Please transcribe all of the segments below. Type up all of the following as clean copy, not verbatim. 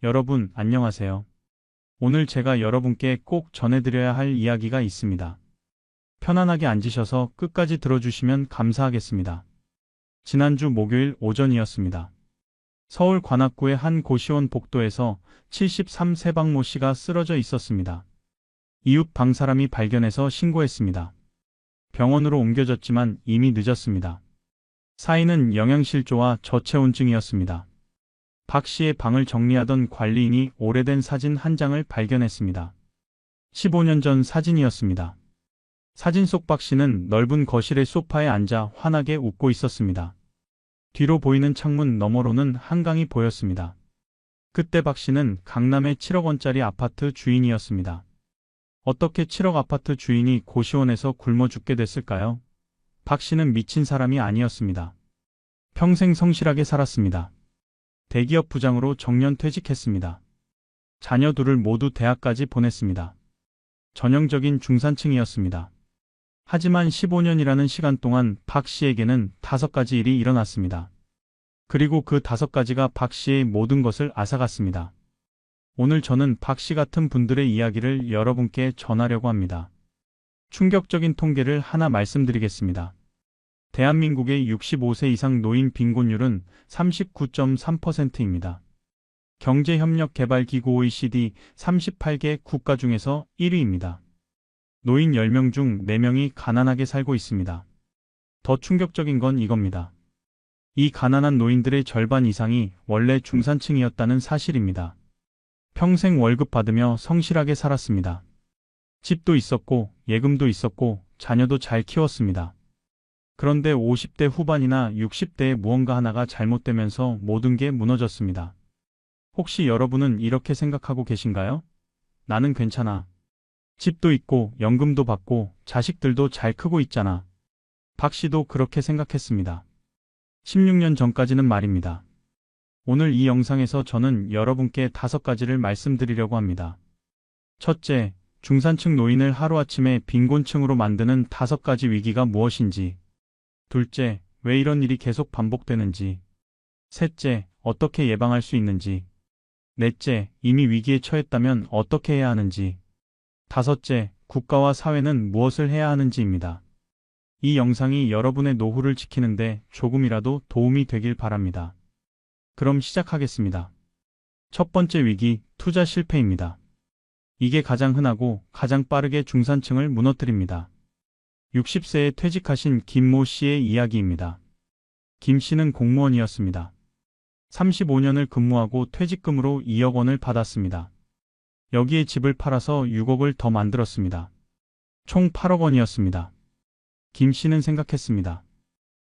여러분, 안녕하세요. 오늘 제가 여러분께 꼭 전해드려야 할 이야기가 있습니다. 편안하게 앉으셔서 끝까지 들어주시면 감사하겠습니다. 지난주 목요일 오전이었습니다. 서울 관악구의 한 고시원 복도에서 73세 박모 씨가 쓰러져 있었습니다. 이웃 방 사람이 발견해서 신고했습니다. 병원으로 옮겨졌지만 이미 늦었습니다. 사인은 영양실조와 저체온증이었습니다. 박 씨의 방을 정리하던 관리인이 오래된 사진 한 장을 발견했습니다. 15년 전 사진이었습니다. 사진 속 박 씨는 넓은 거실의 소파에 앉아 환하게 웃고 있었습니다. 뒤로 보이는 창문 너머로는 한강이 보였습니다. 그때 박 씨는 강남의 7억 원짜리 아파트 주인이었습니다. 어떻게 7억 아파트 주인이 고시원에서 굶어 죽게 됐을까요? 박 씨는 미친 사람이 아니었습니다. 평생 성실하게 살았습니다. 대기업 부장으로 정년 퇴직했습니다. 자녀 둘을 모두 대학까지 보냈습니다. 전형적인 중산층이었습니다. 하지만 15년이라는 시간 동안 박 씨에게는 5가지 일이 일어났습니다. 그리고 그 5가지가 박 씨의 모든 것을 앗아갔습니다. 오늘 저는 박 씨 같은 분들의 이야기를 여러분께 전하려고 합니다. 충격적인 통계를 하나 말씀드리겠습니다. 대한민국의 65세 이상 노인 빈곤율은 39.3%입니다. 경제협력개발기구 OECD 38개 국가 중에서 1위입니다. 노인 10명 중 4명이 가난하게 살고 있습니다. 더 충격적인 건 이겁니다. 이 가난한 노인들의 절반 이상이 원래 중산층이었다는 사실입니다. 평생 월급 받으며 성실하게 살았습니다. 집도 있었고 예금도 있었고 자녀도 잘 키웠습니다. 그런데 50대 후반이나 60대에 무언가 하나가 잘못되면서 모든 게 무너졌습니다. 혹시 여러분은 이렇게 생각하고 계신가요? 나는 괜찮아. 집도 있고 연금도 받고 자식들도 잘 크고 있잖아. 박 씨도 그렇게 생각했습니다. 16년 전까지는 말입니다. 오늘 이 영상에서 저는 여러분께 5가지를 말씀드리려고 합니다. 첫째, 중산층 노인을 하루아침에 빈곤층으로 만드는 5가지 위기가 무엇인지. 둘째, 왜 이런 일이 계속 반복되는지. 셋째, 어떻게 예방할 수 있는지. 넷째, 이미 위기에 처했다면 어떻게 해야 하는지. 다섯째, 국가와 사회는 무엇을 해야 하는지입니다. 이 영상이 여러분의 노후를 지키는데 조금이라도 도움이 되길 바랍니다. 그럼 시작하겠습니다. 첫 번째 위기, 투자 실패입니다. 이게 가장 흔하고 가장 빠르게 중산층을 무너뜨립니다. 60세에 퇴직하신 김모 씨의 이야기입니다. 김 씨는 공무원이었습니다. 35년을 근무하고 퇴직금으로 2억 원을 받았습니다. 여기에 집을 팔아서 6억을 더 만들었습니다. 총 8억 원이었습니다. 김 씨는 생각했습니다.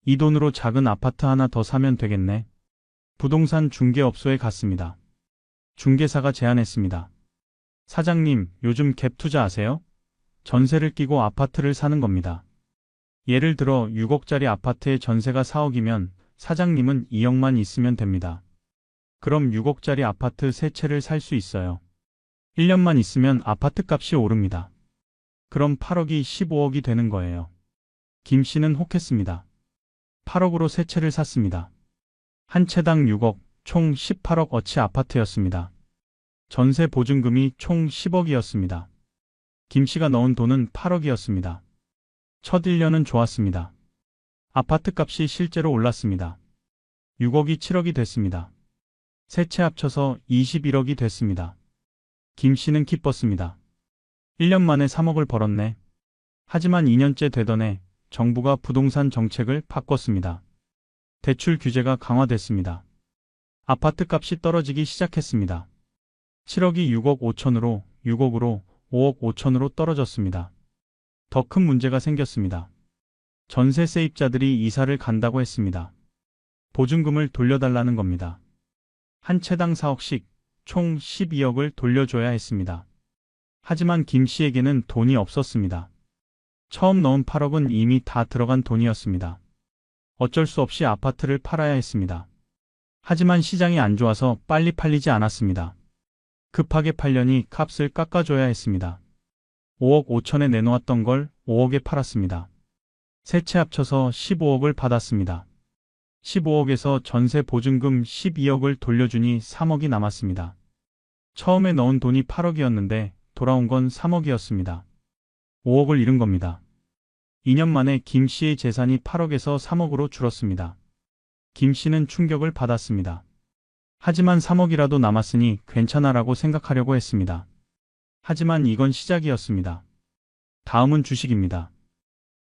이 돈으로 작은 아파트 하나 더 사면 되겠네. 부동산 중개업소에 갔습니다. 중개사가 제안했습니다. 사장님, 요즘 갭 투자 아세요? 전세를 끼고 아파트를 사는 겁니다. 예를 들어 6억짜리 아파트의 전세가 4억이면 사장님은 2억만 있으면 됩니다. 그럼 6억짜리 아파트 3채를 살 수 있어요. 1년만 있으면 아파트 값이 오릅니다. 그럼 8억이 15억이 되는 거예요. 김 씨는 혹했습니다. 8억으로 3채를 샀습니다. 한 채당 6억, 총 18억 어치 아파트였습니다. 전세 보증금이 총 10억이었습니다. 김 씨가 넣은 돈은 8억이었습니다. 첫 1년은 좋았습니다. 아파트 값이 실제로 올랐습니다. 6억이 7억이 됐습니다. 세 채 합쳐서 21억이 됐습니다. 김 씨는 기뻤습니다. 1년 만에 3억을 벌었네. 하지만 2년째 되던 해 정부가 부동산 정책을 바꿨습니다. 대출 규제가 강화됐습니다. 아파트 값이 떨어지기 시작했습니다. 7억이 6억 5천으로 6억으로 5억 5천으로 떨어졌습니다. 더 큰 문제가 생겼습니다. 전세 세입자들이 이사를 간다고 했습니다. 보증금을 돌려달라는 겁니다. 한 채당 4억씩 총 12억을 돌려줘야 했습니다. 하지만 김 씨에게는 돈이 없었습니다. 처음 넣은 8억은 이미 다 들어간 돈이었습니다. 어쩔 수 없이 아파트를 팔아야 했습니다. 하지만 시장이 안 좋아서 빨리 팔리지 않았습니다. 급하게 팔려니 값을 깎아줘야 했습니다. 5억 5천에 내놓았던 걸 5억에 팔았습니다. 세 채 합쳐서 15억을 받았습니다. 15억에서 전세 보증금 12억을 돌려주니 3억이 남았습니다. 처음에 넣은 돈이 8억이었는데 돌아온 건 3억이었습니다. 5억을 잃은 겁니다. 2년 만에 김 씨의 재산이 8억에서 3억으로 줄었습니다. 김 씨는 충격을 받았습니다. 하지만 3억이라도 남았으니 괜찮아라고 생각하려고 했습니다. 하지만 이건 시작이었습니다. 다음은 주식입니다.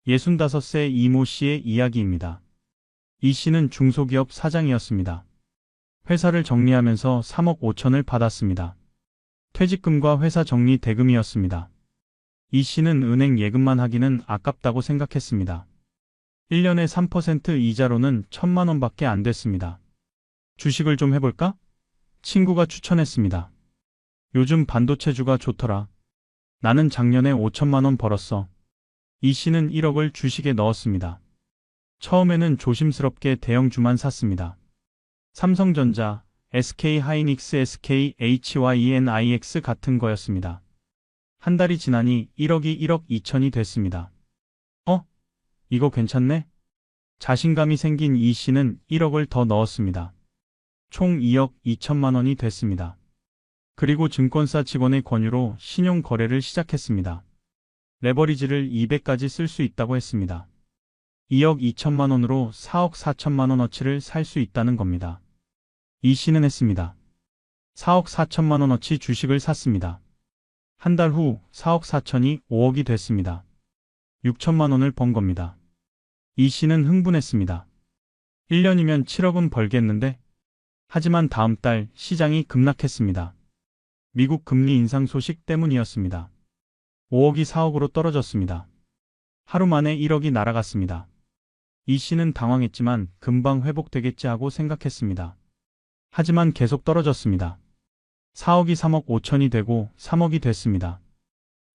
65세 이모 씨의 이야기입니다. 이 씨는 중소기업 사장이었습니다. 회사를 정리하면서 3억 5천을 받았습니다. 퇴직금과 회사 정리 대금이었습니다. 이 씨는 은행 예금만 하기는 아깝다고 생각했습니다. 1년에 3% 이자로는 1,000만 원밖에 안 됐습니다. 주식을 좀 해볼까? 친구가 추천했습니다. 요즘 반도체주가 좋더라. 나는 작년에 5천만 원 벌었어. 이 씨는 1억을 주식에 넣었습니다. 처음에는 조심스럽게 대형주만 샀습니다. 삼성전자, SK하이닉스, SKHYNIX 같은 거였습니다. 한 달이 지나니 1억이 1억 2천이 됐습니다. 이거 괜찮네? 자신감이 생긴 이 씨는 1억을 더 넣었습니다. 총 2억 2천만 원이 됐습니다. 그리고 증권사 직원의 권유로 신용 거래를 시작했습니다. 레버리지를 200까지 쓸 수 있다고 했습니다. 2억 2천만 원으로 4억 4천만 원어치를 살 수 있다는 겁니다. 이 씨는 했습니다. 4억 4천만 원어치 주식을 샀습니다. 한 달 후 4억 4천이 5억이 됐습니다. 6천만 원을 번 겁니다. 이 씨는 흥분했습니다. 1년이면 7억은 벌겠는데? 하지만 다음 달 시장이 급락했습니다. 미국 금리 인상 소식 때문이었습니다. 5억이 4억으로 떨어졌습니다. 하루 만에 1억이 날아갔습니다. 이 씨는 당황했지만 금방 회복되겠지 하고 생각했습니다. 하지만 계속 떨어졌습니다. 4억이 3억 5천이 되고 3억이 됐습니다.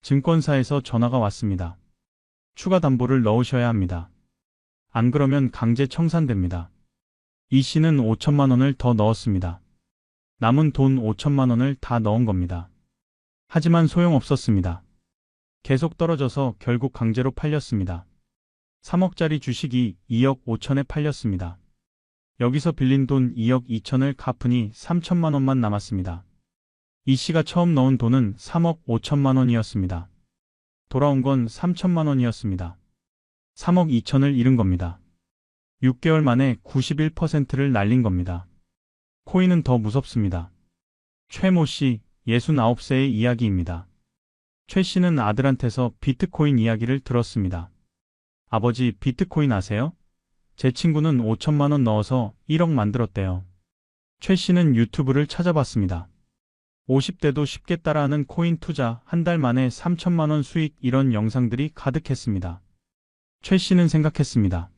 증권사에서 전화가 왔습니다. 추가 담보를 넣으셔야 합니다. 안 그러면 강제 청산됩니다. 이 씨는 5천만 원을 더 넣었습니다. 남은 돈 5천만 원을 다 넣은 겁니다. 하지만 소용없었습니다. 계속 떨어져서 결국 강제로 팔렸습니다. 3억짜리 주식이 2억 5천에 팔렸습니다. 여기서 빌린 돈 2억 2천을 갚으니 3천만 원만 남았습니다. 이 씨가 처음 넣은 돈은 3억 5천만 원이었습니다. 돌아온 건 3천만 원이었습니다. 3억 2천을 잃은 겁니다. 6개월 만에 91%를 날린 겁니다. 코인은 더 무섭습니다. 최모 씨, 69세의 이야기입니다. 최 씨는 아들한테서 비트코인 이야기를 들었습니다. 아버지, 비트코인 아세요? 제 친구는 5천만 원 넣어서 1억 만들었대요. 최 씨는 유튜브를 찾아봤습니다. 50대도 쉽게 따라하는 코인 투자, 한 달 만에 3천만 원 수익, 이런 영상들이 가득했습니다. 최 씨는 생각했습니다.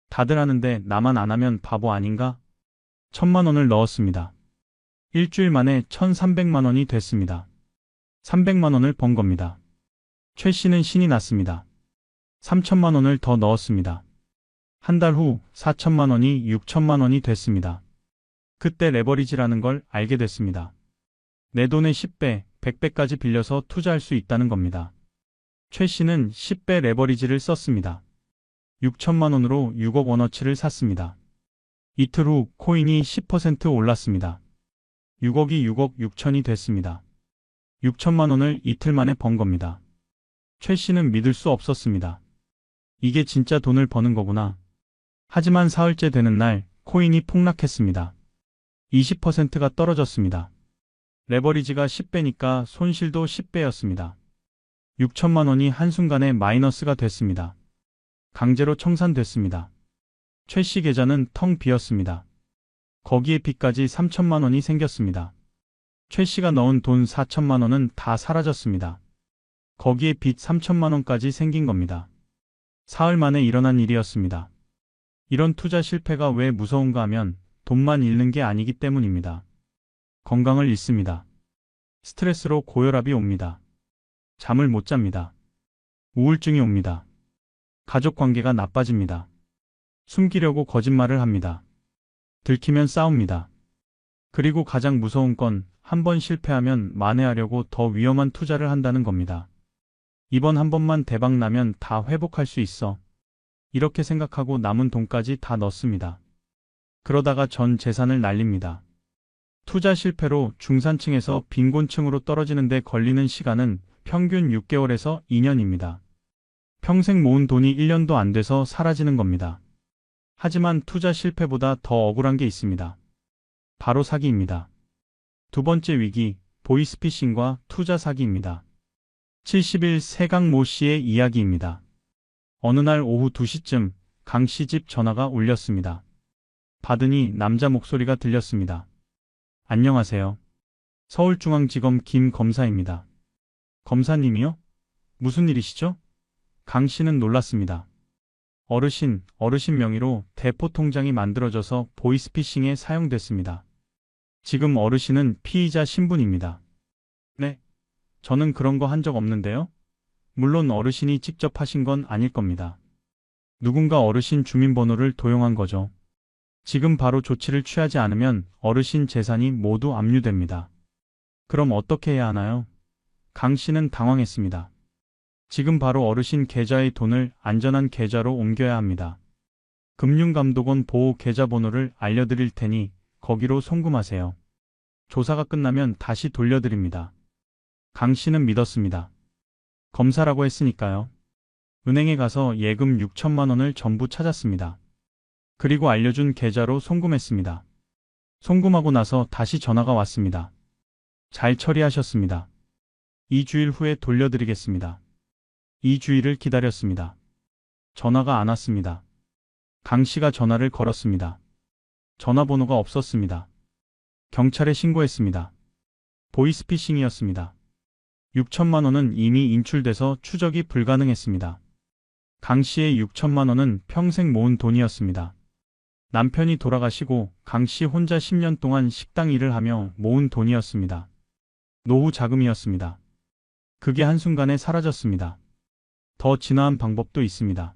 다들 하는데 나만 안 하면 바보 아닌가? 1,000만 원을 넣었습니다. 일주일 만에 1,300만 원이 됐습니다. 300만 원을 번 겁니다. 최 씨는 신이 났습니다. 3천만 원을 더 넣었습니다. 한 달 후 4천만 원이 6천만 원이 됐습니다. 그때 레버리지라는 걸 알게 됐습니다. 내 돈의 10배, 100배까지 빌려서 투자할 수 있다는 겁니다. 최 씨는 10배 레버리지를 썼습니다. 6천만 원으로 6억 원어치를 샀습니다. 이틀 후 코인이 10% 올랐습니다. 6억이 6억 6천이 됐습니다. 6천만 원을 이틀 만에 번 겁니다. 최 씨는 믿을 수 없었습니다. 이게 진짜 돈을 버는 거구나. 하지만 사흘째 되는 날 코인이 폭락했습니다. 20%가 떨어졌습니다. 레버리지가 10배니까 손실도 10배였습니다. 6천만 원이 한순간에 마이너스가 됐습니다. 강제로 청산됐습니다. 최 씨 계좌는 텅 비었습니다. 거기에 빚까지 3천만 원이 생겼습니다. 최 씨가 넣은 돈 4천만 원은 다 사라졌습니다. 거기에 빚 3천만 원까지 생긴 겁니다. 사흘 만에 일어난 일이었습니다. 이런 투자 실패가 왜 무서운가 하면 돈만 잃는 게 아니기 때문입니다. 건강을 잃습니다. 스트레스로 고혈압이 옵니다. 잠을 못 잡니다. 우울증이 옵니다. 가족 관계가 나빠집니다. 숨기려고 거짓말을 합니다. 들키면 싸웁니다. 그리고 가장 무서운 건 한 번 실패하면 만회하려고 더 위험한 투자를 한다는 겁니다. 이번 한 번만 대박 나면 다 회복할 수 있어. 이렇게 생각하고 남은 돈까지 다 넣습니다. 그러다가 전 재산을 날립니다. 투자 실패로 중산층에서 빈곤층으로 떨어지는 데 걸리는 시간은 평균 6개월에서 2년입니다. 평생 모은 돈이 1년도 안 돼서 사라지는 겁니다. 하지만 투자 실패보다 더 억울한 게 있습니다. 바로 사기입니다. 두 번째 위기, 보이스피싱과 투자 사기입니다. 70일 세강 모 씨의 이야기입니다. 어느 날 오후 2시쯤 강 씨 집 전화가 울렸습니다. 받으니 남자 목소리가 들렸습니다. 안녕하세요. 서울중앙지검 김 검사입니다. 검사님이요? 무슨 일이시죠? 강 씨는 놀랐습니다. 어르신 명의로 대포 통장이 만들어져서 보이스피싱에 사용됐습니다. 지금 어르신은 피의자 신분입니다. 네? 저는 그런 거 한 적 없는데요? 물론 어르신이 직접 하신 건 아닐 겁니다. 누군가 어르신 주민번호를 도용한 거죠. 지금 바로 조치를 취하지 않으면 어르신 재산이 모두 압류됩니다. 그럼 어떻게 해야 하나요? 강 씨는 당황했습니다. 지금 바로 어르신 계좌의 돈을 안전한 계좌로 옮겨야 합니다. 금융감독원 보호 계좌번호를 알려드릴 테니 거기로 송금하세요. 조사가 끝나면 다시 돌려드립니다. 강 씨는 믿었습니다. 검사라고 했으니까요. 은행에 가서 예금 6천만 원을 전부 찾았습니다. 그리고 알려준 계좌로 송금했습니다. 송금하고 나서 다시 전화가 왔습니다. 잘 처리하셨습니다. 2주일 후에 돌려드리겠습니다. 2주일을 기다렸습니다. 전화가 안 왔습니다. 강 씨가 전화를 걸었습니다. 전화번호가 없었습니다. 경찰에 신고했습니다. 보이스피싱이었습니다. 6천만 원은 이미 인출돼서 추적이 불가능했습니다. 강 씨의 6천만 원은 평생 모은 돈이었습니다. 남편이 돌아가시고 강 씨 혼자 10년 동안 식당 일을 하며 모은 돈이었습니다. 노후 자금이었습니다. 그게 한순간에 사라졌습니다. 더 진화한 방법도 있습니다.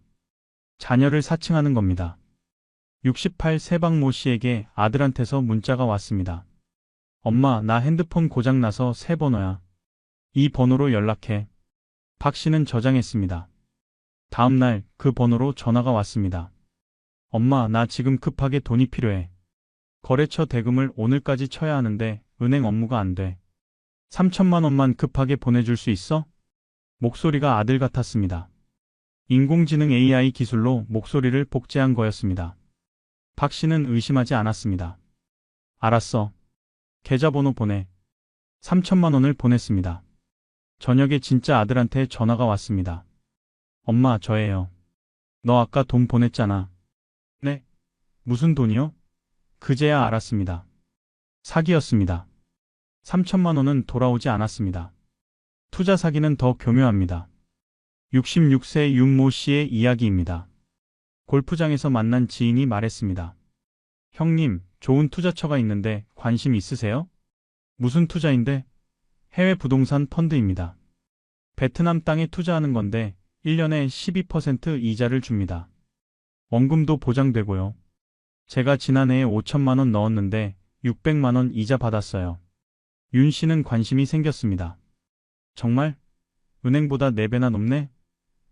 자녀를 사칭하는 겁니다. 68 세방 모 씨에게 아들한테서 문자가 왔습니다. 엄마, 나 핸드폰 고장나서 새 번호야. 이 번호로 연락해. 박 씨는 저장했습니다. 다음 날 그 번호로 전화가 왔습니다. 엄마, 나 지금 급하게 돈이 필요해. 거래처 대금을 오늘까지 쳐야 하는데 은행 업무가 안 돼. 3천만 원만 급하게 보내줄 수 있어? 목소리가 아들 같았습니다. 인공지능 AI 기술로 목소리를 복제한 거였습니다. 박 씨는 의심하지 않았습니다. 알았어. 계좌번호 보내. 3천만 원을 보냈습니다. 저녁에 진짜 아들한테 전화가 왔습니다. 엄마, 저예요. 너 아까 돈 보냈잖아. 네? 무슨 돈이요? 그제야 알았습니다. 사기였습니다. 3천만 원은 돌아오지 않았습니다. 투자 사기는 더 교묘합니다. 66세 윤모 씨의 이야기입니다. 골프장에서 만난 지인이 말했습니다. 형님, 좋은 투자처가 있는데 관심 있으세요? 무슨 투자인데? 해외 부동산 펀드입니다. 베트남 땅에 투자하는 건데 1년에 12% 이자를 줍니다. 원금도 보장되고요. 제가 지난해에 5천만 원 넣었는데 600만 원 이자 받았어요. 윤 씨는 관심이 생겼습니다. 정말? 은행보다 4배나 높네?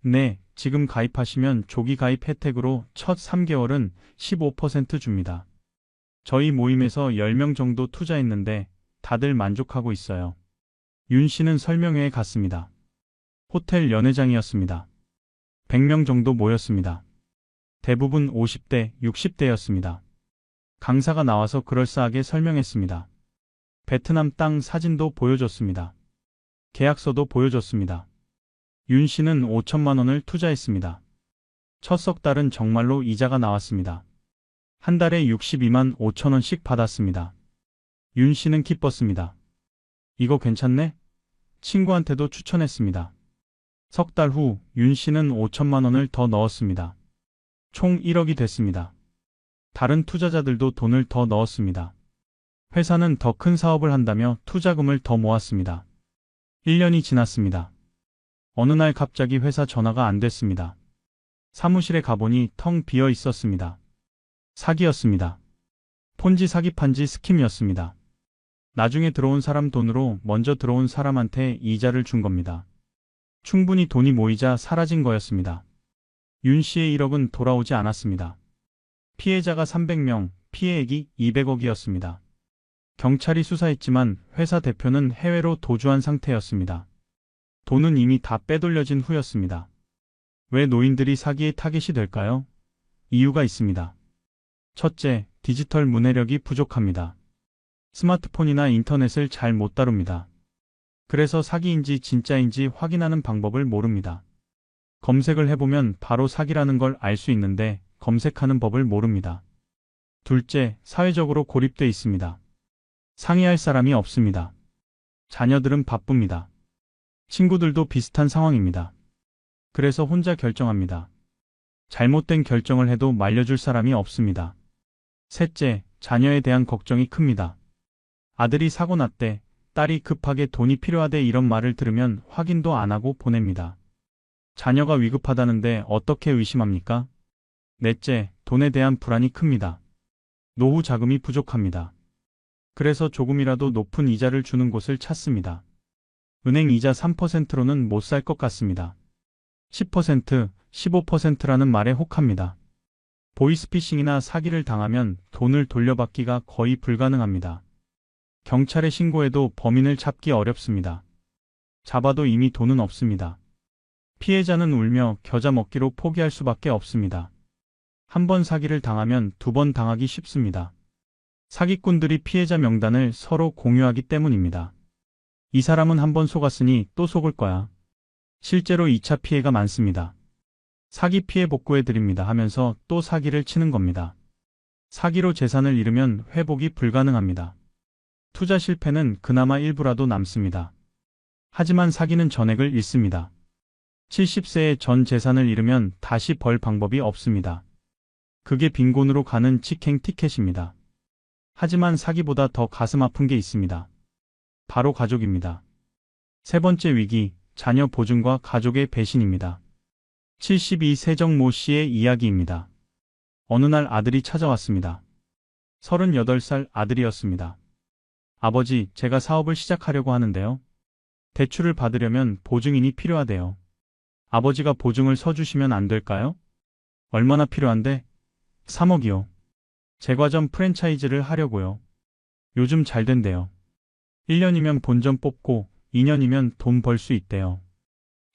네, 지금 가입하시면 조기 가입 혜택으로 첫 3개월은 15% 줍니다. 저희 모임에서 10명 정도 투자했는데 다들 만족하고 있어요. 윤 씨는 설명회에 갔습니다. 호텔 연회장이었습니다. 100명 정도 모였습니다. 대부분 50대, 60대였습니다. 강사가 나와서 그럴싸하게 설명했습니다. 베트남 땅 사진도 보여줬습니다. 계약서도 보여줬습니다. 윤 씨는 5천만 원을 투자했습니다. 첫 석 달은 정말로 이자가 나왔습니다. 한 달에 62만 5천 원씩 받았습니다. 윤 씨는 기뻤습니다. 이거 괜찮네? 친구한테도 추천했습니다. 석 달 후 윤 씨는 5천만 원을 더 넣었습니다. 총 1억이 됐습니다. 다른 투자자들도 돈을 더 넣었습니다. 회사는 더 큰 사업을 한다며 투자금을 더 모았습니다. 1년이 지났습니다. 어느 날 갑자기 회사 전화가 안 됐습니다. 사무실에 가보니 텅 비어 있었습니다. 사기였습니다. 폰지 사기 판지 스킴이었습니다. 나중에 들어온 사람 돈으로 먼저 들어온 사람한테 이자를 준 겁니다. 충분히 돈이 모이자 사라진 거였습니다. 윤 씨의 1억은 돌아오지 않았습니다. 피해자가 300명, 피해액이 200억이었습니다. 경찰이 수사했지만 회사 대표는 해외로 도주한 상태였습니다. 돈은 이미 다 빼돌려진 후였습니다. 왜 노인들이 사기의 타깃이 될까요? 이유가 있습니다. 첫째, 디지털 문해력이 부족합니다. 스마트폰이나 인터넷을 잘 못 다룹니다. 그래서 사기인지 진짜인지 확인하는 방법을 모릅니다. 검색을 해보면 바로 사기라는 걸 알 수 있는데 검색하는 법을 모릅니다. 둘째, 사회적으로 고립돼 있습니다. 상의할 사람이 없습니다. 자녀들은 바쁩니다. 친구들도 비슷한 상황입니다. 그래서 혼자 결정합니다. 잘못된 결정을 해도 말려줄 사람이 없습니다. 셋째, 자녀에 대한 걱정이 큽니다. 아들이 사고 났대, 딸이 급하게 돈이 필요하대 이런 말을 들으면 확인도 안 하고 보냅니다. 자녀가 위급하다는데 어떻게 의심합니까? 넷째, 돈에 대한 불안이 큽니다. 노후 자금이 부족합니다. 그래서 조금이라도 높은 이자를 주는 곳을 찾습니다. 은행 이자 3%로는 못 살 것 같습니다. 10%, 15%라는 말에 혹합니다. 보이스피싱이나 사기를 당하면 돈을 돌려받기가 거의 불가능합니다. 경찰에 신고해도 범인을 잡기 어렵습니다. 잡아도 이미 돈은 없습니다. 피해자는 울며 겨자 먹기로 포기할 수밖에 없습니다. 한 번 사기를 당하면 두 번 당하기 쉽습니다. 사기꾼들이 피해자 명단을 서로 공유하기 때문입니다. 이 사람은 한 번 속았으니 또 속을 거야. 실제로 2차 피해가 많습니다. 사기 피해 복구해드립니다 하면서 또 사기를 치는 겁니다. 사기로 재산을 잃으면 회복이 불가능합니다. 투자 실패는 그나마 일부라도 남습니다. 하지만 사기는 전액을 잃습니다. 70세에 전 재산을 잃으면 다시 벌 방법이 없습니다. 그게 빈곤으로 가는 직행 티켓입니다. 하지만 사기보다 더 가슴 아픈 게 있습니다. 바로 가족입니다. 세 번째 위기, 자녀 보증과 가족의 배신입니다. 72세 정모 씨의 이야기입니다. 어느 날 아들이 찾아왔습니다. 38살 아들이었습니다. 아버지, 제가 사업을 시작하려고 하는데요. 대출을 받으려면 보증인이 필요하대요. 아버지가 보증을 서주시면 안 될까요? 얼마나 필요한데? 3억이요. 제과점 프랜차이즈를 하려고요. 요즘 잘 된대요. 1년이면 본점 뽑고 2년이면 돈 벌 수 있대요.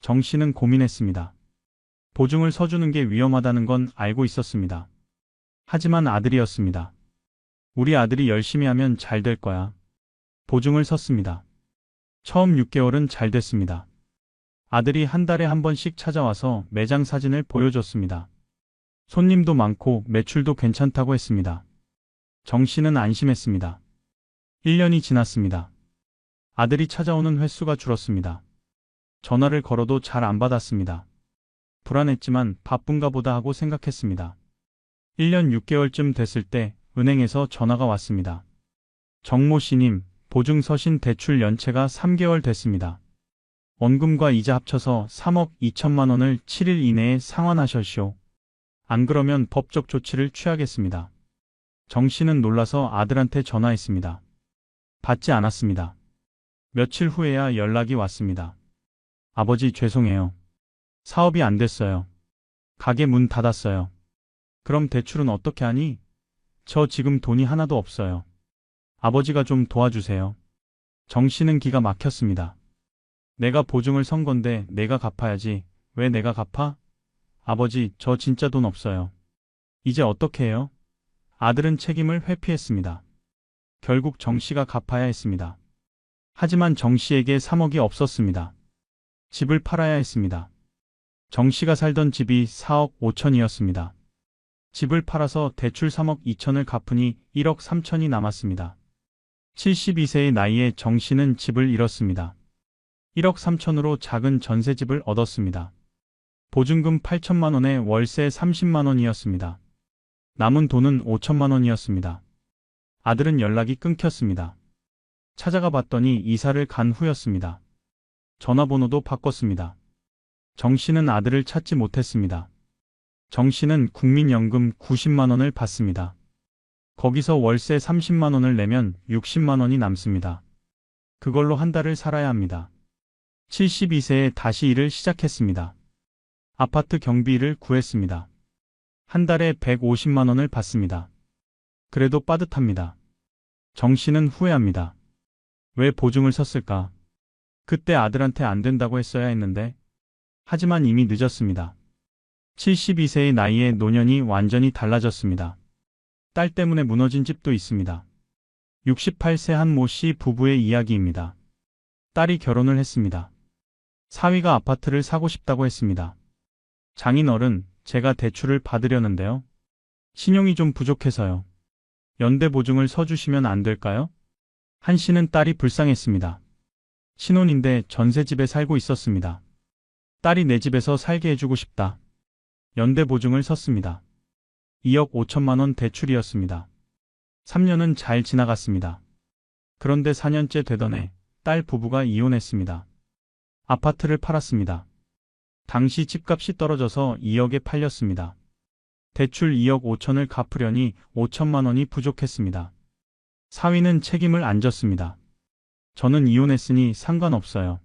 정 씨는 고민했습니다. 보증을 서주는 게 위험하다는 건 알고 있었습니다. 하지만 아들이었습니다. 우리 아들이 열심히 하면 잘 될 거야. 보증을 섰습니다. 처음 6개월은 잘 됐습니다. 아들이 한 달에 한 번씩 찾아와서 매장 사진을 보여줬습니다. 손님도 많고 매출도 괜찮다고 했습니다. 정 씨는 안심했습니다. 1년이 지났습니다. 아들이 찾아오는 횟수가 줄었습니다. 전화를 걸어도 잘 안 받았습니다. 불안했지만 바쁜가 보다 하고 생각했습니다. 1년 6개월쯤 됐을 때 은행에서 전화가 왔습니다. 정모 씨님, 보증 서신 대출 연체가 3개월 됐습니다. 원금과 이자 합쳐서 3억 2천만 원을 7일 이내에 상환하셔시오. 안 그러면 법적 조치를 취하겠습니다. 정 씨는 놀라서 아들한테 전화했습니다. 받지 않았습니다. 며칠 후에야 연락이 왔습니다. 아버지 죄송해요. 사업이 안 됐어요. 가게 문 닫았어요. 그럼 대출은 어떻게 하니? 저 지금 돈이 하나도 없어요. 아버지가 좀 도와주세요. 정 씨는 기가 막혔습니다. 내가 보증을 선 건데 내가 갚아야지. 왜 내가 갚아? 아버지, 저 진짜 돈 없어요. 이제 어떻게 해요? 아들은 책임을 회피했습니다. 결국 정 씨가 갚아야 했습니다. 하지만 정 씨에게 3억이 없었습니다. 집을 팔아야 했습니다. 정 씨가 살던 집이 4억 5천이었습니다. 집을 팔아서 대출 3억 2천을 갚으니 1억 3천이 남았습니다. 72세의 나이에 정 씨는 집을 잃었습니다. 1억 3천으로 작은 전세집을 얻었습니다. 보증금 8천만 원에 월세 30만 원이었습니다. 남은 돈은 5천만 원이었습니다. 아들은 연락이 끊겼습니다. 찾아가 봤더니 이사를 간 후였습니다. 전화번호도 바꿨습니다. 정 씨는 아들을 찾지 못했습니다. 정 씨는 국민연금 90만 원을 받습니다. 거기서 월세 30만 원을 내면 60만 원이 남습니다. 그걸로 한 달을 살아야 합니다. 72세에 다시 일을 시작했습니다. 아파트 경비를 구했습니다. 한 달에 150만 원을 받습니다. 그래도 빠듯합니다. 정 씨는 후회합니다. 왜 보증을 섰을까? 그때 아들한테 안 된다고 했어야 했는데. 하지만 이미 늦었습니다. 72세의 나이에 노년이 완전히 달라졌습니다. 딸 때문에 무너진 집도 있습니다. 68세 한 모 씨 부부의 이야기입니다. 딸이 결혼을 했습니다. 사위가 아파트를 사고 싶다고 했습니다. 장인어른, 제가 대출을 받으려는데요. 신용이 좀 부족해서요. 연대보증을 서주시면 안 될까요? 한 씨는 딸이 불쌍했습니다. 신혼인데 전셋집에 살고 있었습니다. 딸이 내 집에서 살게 해주고 싶다. 연대보증을 섰습니다. 2억 5천만 원 대출이었습니다. 3년은 잘 지나갔습니다. 그런데 4년째 되던 해, 딸 부부가 이혼했습니다. 아파트를 팔았습니다. 당시 집값이 떨어져서 2억에 팔렸습니다. 대출 2억 5천을 갚으려니 5천만 원이 부족했습니다. 사위는 책임을 안 졌습니다. 저는 이혼했으니 상관없어요.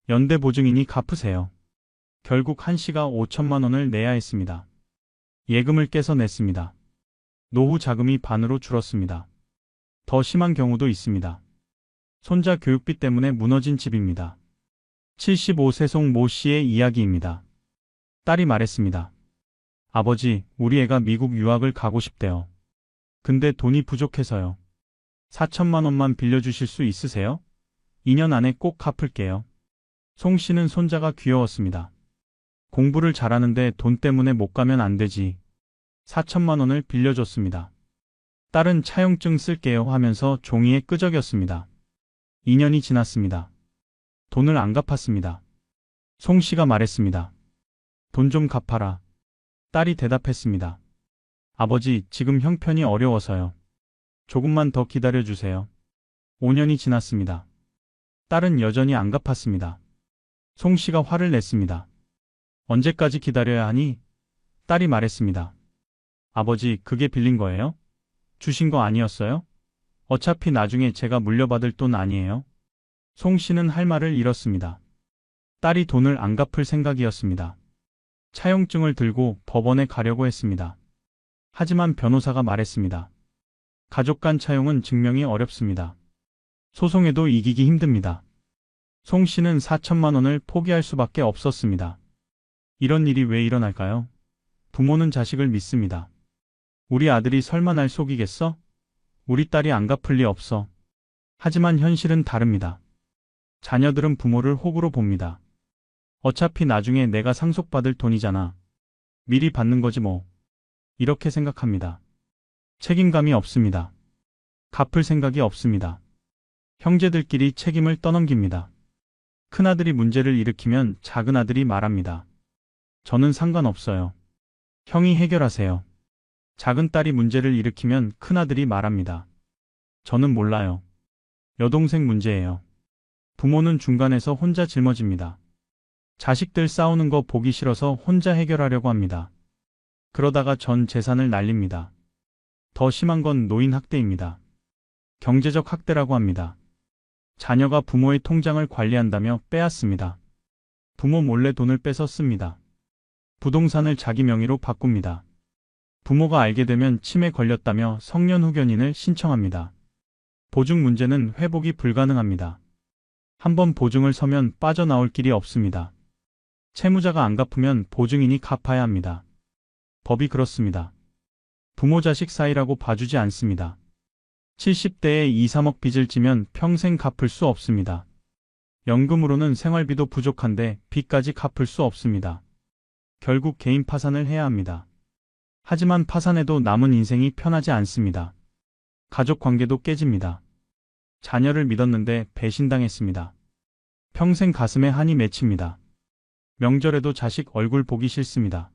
연대보증이니 갚으세요. 결국 한 씨가 5천만 원을 내야 했습니다. 예금을 깨서 냈습니다. 노후 자금이 반으로 줄었습니다. 더 심한 경우도 있습니다. 손자 교육비 때문에 무너진 집입니다. 75세 송 모 씨의 이야기입니다. 딸이 말했습니다. 아버지, 우리 애가 미국 유학을 가고 싶대요. 근데 돈이 부족해서요. 4천만 원만 빌려주실 수 있으세요? 2년 안에 꼭 갚을게요. 송 씨는 손자가 귀여웠습니다. 공부를 잘하는데 돈 때문에 못 가면 안 되지. 4천만 원을 빌려줬습니다. 딸은 차용증 쓸게요 하면서 종이에 끄적였습니다. 2년이 지났습니다. 돈을 안 갚았습니다. 송 씨가 말했습니다. 돈 좀 갚아라. 딸이 대답했습니다. 아버지, 지금 형편이 어려워서요. 조금만 더 기다려주세요. 5년이 지났습니다. 딸은 여전히 안 갚았습니다. 송 씨가 화를 냈습니다. 언제까지 기다려야 하니? 딸이 말했습니다. 아버지, 그게 빌린 거예요? 주신 거 아니었어요? 어차피 나중에 제가 물려받을 돈 아니에요? 송 씨는 할 말을 잃었습니다. 딸이 돈을 안 갚을 생각이었습니다. 차용증을 들고 법원에 가려고 했습니다. 하지만 변호사가 말했습니다. 가족 간 차용은 증명이 어렵습니다. 소송에도 이기기 힘듭니다. 송 씨는 4천만 원을 포기할 수밖에 없었습니다. 이런 일이 왜 일어날까요? 부모는 자식을 믿습니다. 우리 아들이 설마 날 속이겠어? 우리 딸이 안 갚을 리 없어. 하지만 현실은 다릅니다. 자녀들은 부모를 호구로 봅니다. 어차피 나중에 내가 상속받을 돈이잖아. 미리 받는 거지 뭐. 이렇게 생각합니다. 책임감이 없습니다. 갚을 생각이 없습니다. 형제들끼리 책임을 떠넘깁니다. 큰아들이 문제를 일으키면 작은아들이 말합니다. 저는 상관없어요. 형이 해결하세요. 작은딸이 문제를 일으키면 큰아들이 말합니다. 저는 몰라요. 여동생 문제예요. 부모는 중간에서 혼자 짊어집니다. 자식들 싸우는 거 보기 싫어서 혼자 해결하려고 합니다. 그러다가 전 재산을 날립니다. 더 심한 건 노인 학대입니다. 경제적 학대라고 합니다. 자녀가 부모의 통장을 관리한다며 빼앗습니다. 부모 몰래 돈을 빼서 씁니다. 부동산을 자기 명의로 바꿉니다. 부모가 알게 되면 치매 걸렸다며 성년후견인을 신청합니다. 보증 문제는 회복이 불가능합니다. 한번 보증을 서면 빠져나올 길이 없습니다. 채무자가 안 갚으면 보증인이 갚아야 합니다. 법이 그렇습니다. 부모 자식 사이라고 봐주지 않습니다. 70대에 2, 3억 빚을 지면 평생 갚을 수 없습니다. 연금으로는 생활비도 부족한데 빚까지 갚을 수 없습니다. 결국 개인 파산을 해야 합니다. 하지만 파산해도 남은 인생이 편하지 않습니다. 가족 관계도 깨집니다. 자녀를 믿었는데 배신당했습니다. 평생 가슴에 한이 맺힙니다. 명절에도 자식 얼굴 보기 싫습니다.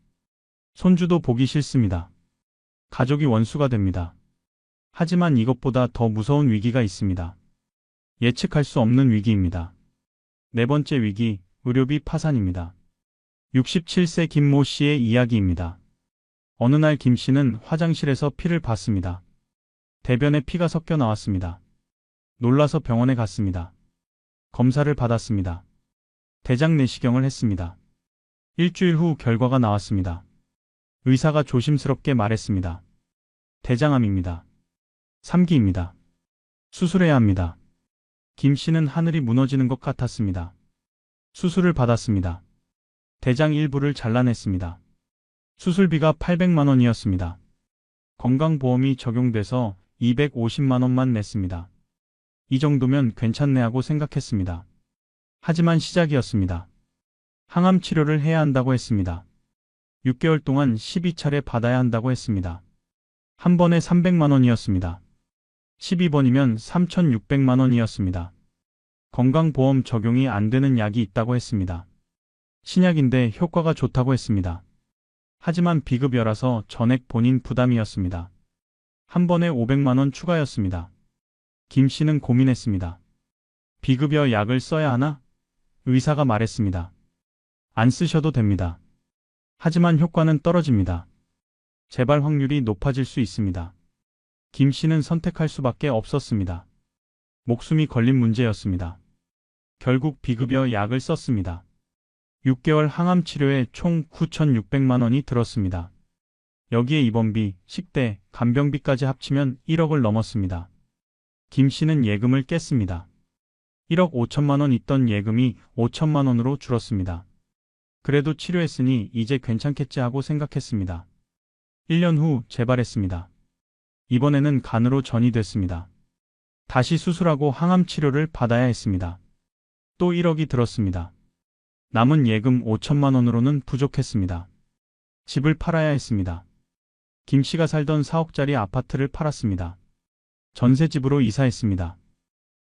손주도 보기 싫습니다. 가족이 원수가 됩니다. 하지만 이것보다 더 무서운 위기가 있습니다. 예측할 수 없는 위기입니다. 네 번째 위기, 의료비 파산입니다. 67세 김모 씨의 이야기입니다. 어느 날 김 씨는 화장실에서 피를 봤습니다. 대변에 피가 섞여 나왔습니다. 놀라서 병원에 갔습니다. 검사를 받았습니다. 대장 내시경을 했습니다. 일주일 후 결과가 나왔습니다. 의사가 조심스럽게 말했습니다. 대장암입니다. 3기입니다. 수술해야 합니다. 김 씨는 하늘이 무너지는 것 같았습니다. 수술을 받았습니다. 대장 일부를 잘라냈습니다. 수술비가 800만 원이었습니다. 건강보험이 적용돼서 250만 원만 냈습니다. 이 정도면 괜찮네 하고 생각했습니다. 하지만 시작이었습니다. 항암 치료를 해야 한다고 했습니다. 6개월 동안 12차례 받아야 한다고 했습니다. 한 번에 300만 원이었습니다. 12번이면 3,600만 원이었습니다. 건강보험 적용이 안 되는 약이 있다고 했습니다. 신약인데 효과가 좋다고 했습니다. 하지만 비급여라서 전액 본인 부담이었습니다. 한 번에 500만 원 추가였습니다. 김 씨는 고민했습니다. 비급여 약을 써야 하나? 의사가 말했습니다. 안 쓰셔도 됩니다. 하지만 효과는 떨어집니다. 재발 확률이 높아질 수 있습니다. 김 씨는 선택할 수밖에 없었습니다. 목숨이 걸린 문제였습니다. 결국 비급여 약을 썼습니다. 6개월 항암 치료에 총 9,600만 원이 들었습니다. 여기에 입원비, 식대, 간병비까지 합치면 1억을 넘었습니다. 김 씨는 예금을 깼습니다. 1억 5천만 원 있던 예금이 5천만 원으로 줄었습니다. 그래도 치료했으니 이제 괜찮겠지 하고 생각했습니다. 1년 후 재발했습니다. 이번에는 간으로 전이 됐습니다. 다시 수술하고 항암 치료를 받아야 했습니다. 또 1억이 들었습니다. 남은 예금 5천만 원으로는 부족했습니다. 집을 팔아야 했습니다. 김 씨가 살던 4억짜리 아파트를 팔았습니다. 전세집으로 이사했습니다.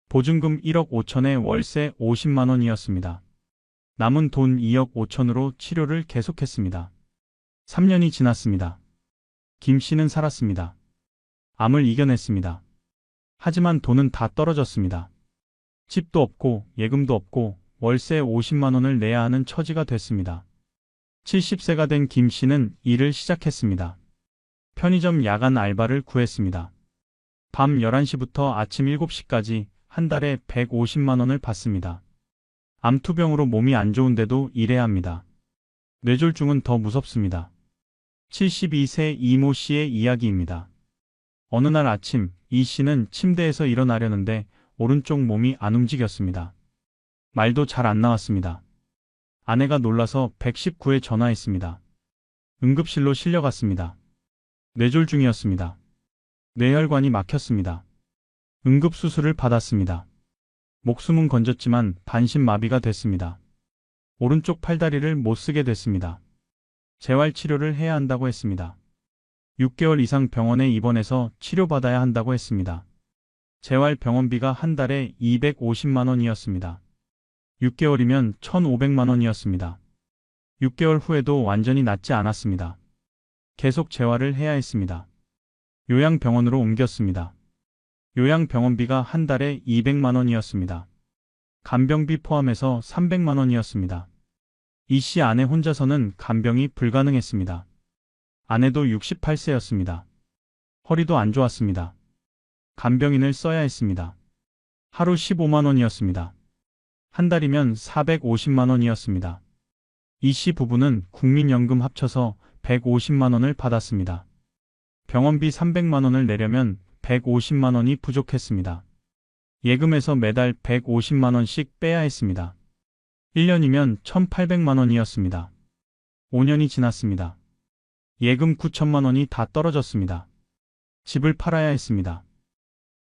보증금 1억 5천에 월세 50만 원이었습니다. 남은 돈 2억 5천으로 치료를 계속했습니다. 3년이 지났습니다. 김 씨는 살았습니다. 암을 이겨냈습니다. 하지만 돈은 다 떨어졌습니다. 집도 없고 예금도 없고 월세 50만 원을 내야 하는 처지가 됐습니다. 70세가 된 김 씨는 일을 시작했습니다. 편의점 야간 알바를 구했습니다. 밤 11시부터 아침 7시까지 한 달에 150만 원을 받습니다. 암투병으로 몸이 안 좋은데도 일해야 합니다. 뇌졸중은 더 무섭습니다. 72세 이모 씨의 이야기입니다. 어느 날 아침 이 씨는 침대에서 일어나려는데 오른쪽 몸이 안 움직였습니다. 말도 잘 안 나왔습니다. 아내가 놀라서 119에 전화했습니다. 응급실로 실려갔습니다. 뇌졸중이었습니다. 뇌혈관이 막혔습니다. 응급수술을 받았습니다. 목숨은 건졌지만 반신마비가 됐습니다. 오른쪽 팔다리를 못 쓰게 됐습니다. 재활치료를 해야 한다고 했습니다. 6개월 이상 병원에 입원해서 치료받아야 한다고 했습니다. 재활병원비가 한 달에 250만 원이었습니다. 6개월이면 1,500만 원이었습니다. 6개월 후에도 완전히 낫지 않았습니다. 계속 재활을 해야 했습니다. 요양병원으로 옮겼습니다. 요양병원비가 한 달에 200만 원이었습니다. 간병비 포함해서 300만 원이었습니다. 이 씨 아내 혼자서는 간병이 불가능했습니다. 아내도 68세였습니다. 허리도 안 좋았습니다. 간병인을 써야 했습니다. 하루 15만 원이었습니다. 한 달이면 450만 원이었습니다. 이 씨 부부는 국민연금 합쳐서 150만 원을 받았습니다. 병원비 300만 원을 내려면 150만 원이 부족했습니다. 예금에서 매달 150만 원씩 빼야 했습니다. 1년이면 1,800만 원이었습니다. 5년이 지났습니다. 예금 9천만 원이 다 떨어졌습니다. 집을 팔아야 했습니다.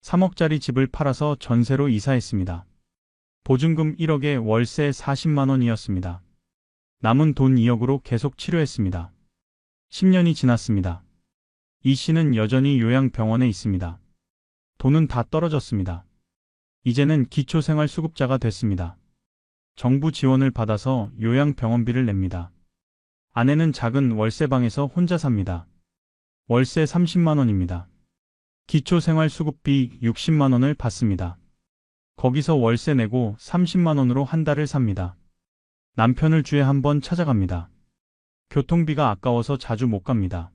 3억짜리 집을 팔아서 전세로 이사했습니다. 보증금 1억에 월세 40만 원이었습니다. 남은 돈 2억으로 계속 치료했습니다. 10년이 지났습니다. 이 씨는 여전히 요양병원에 있습니다. 돈은 다 떨어졌습니다. 이제는 기초생활수급자가 됐습니다. 정부 지원을 받아서 요양병원비를 냅니다. 아내는 작은 월세방에서 혼자 삽니다. 월세 30만 원입니다. 기초생활수급비 60만 원을 받습니다. 거기서 월세 내고 30만 원으로 한 달을 삽니다. 남편을 주에 한 번 찾아갑니다. 교통비가 아까워서 자주 못 갑니다.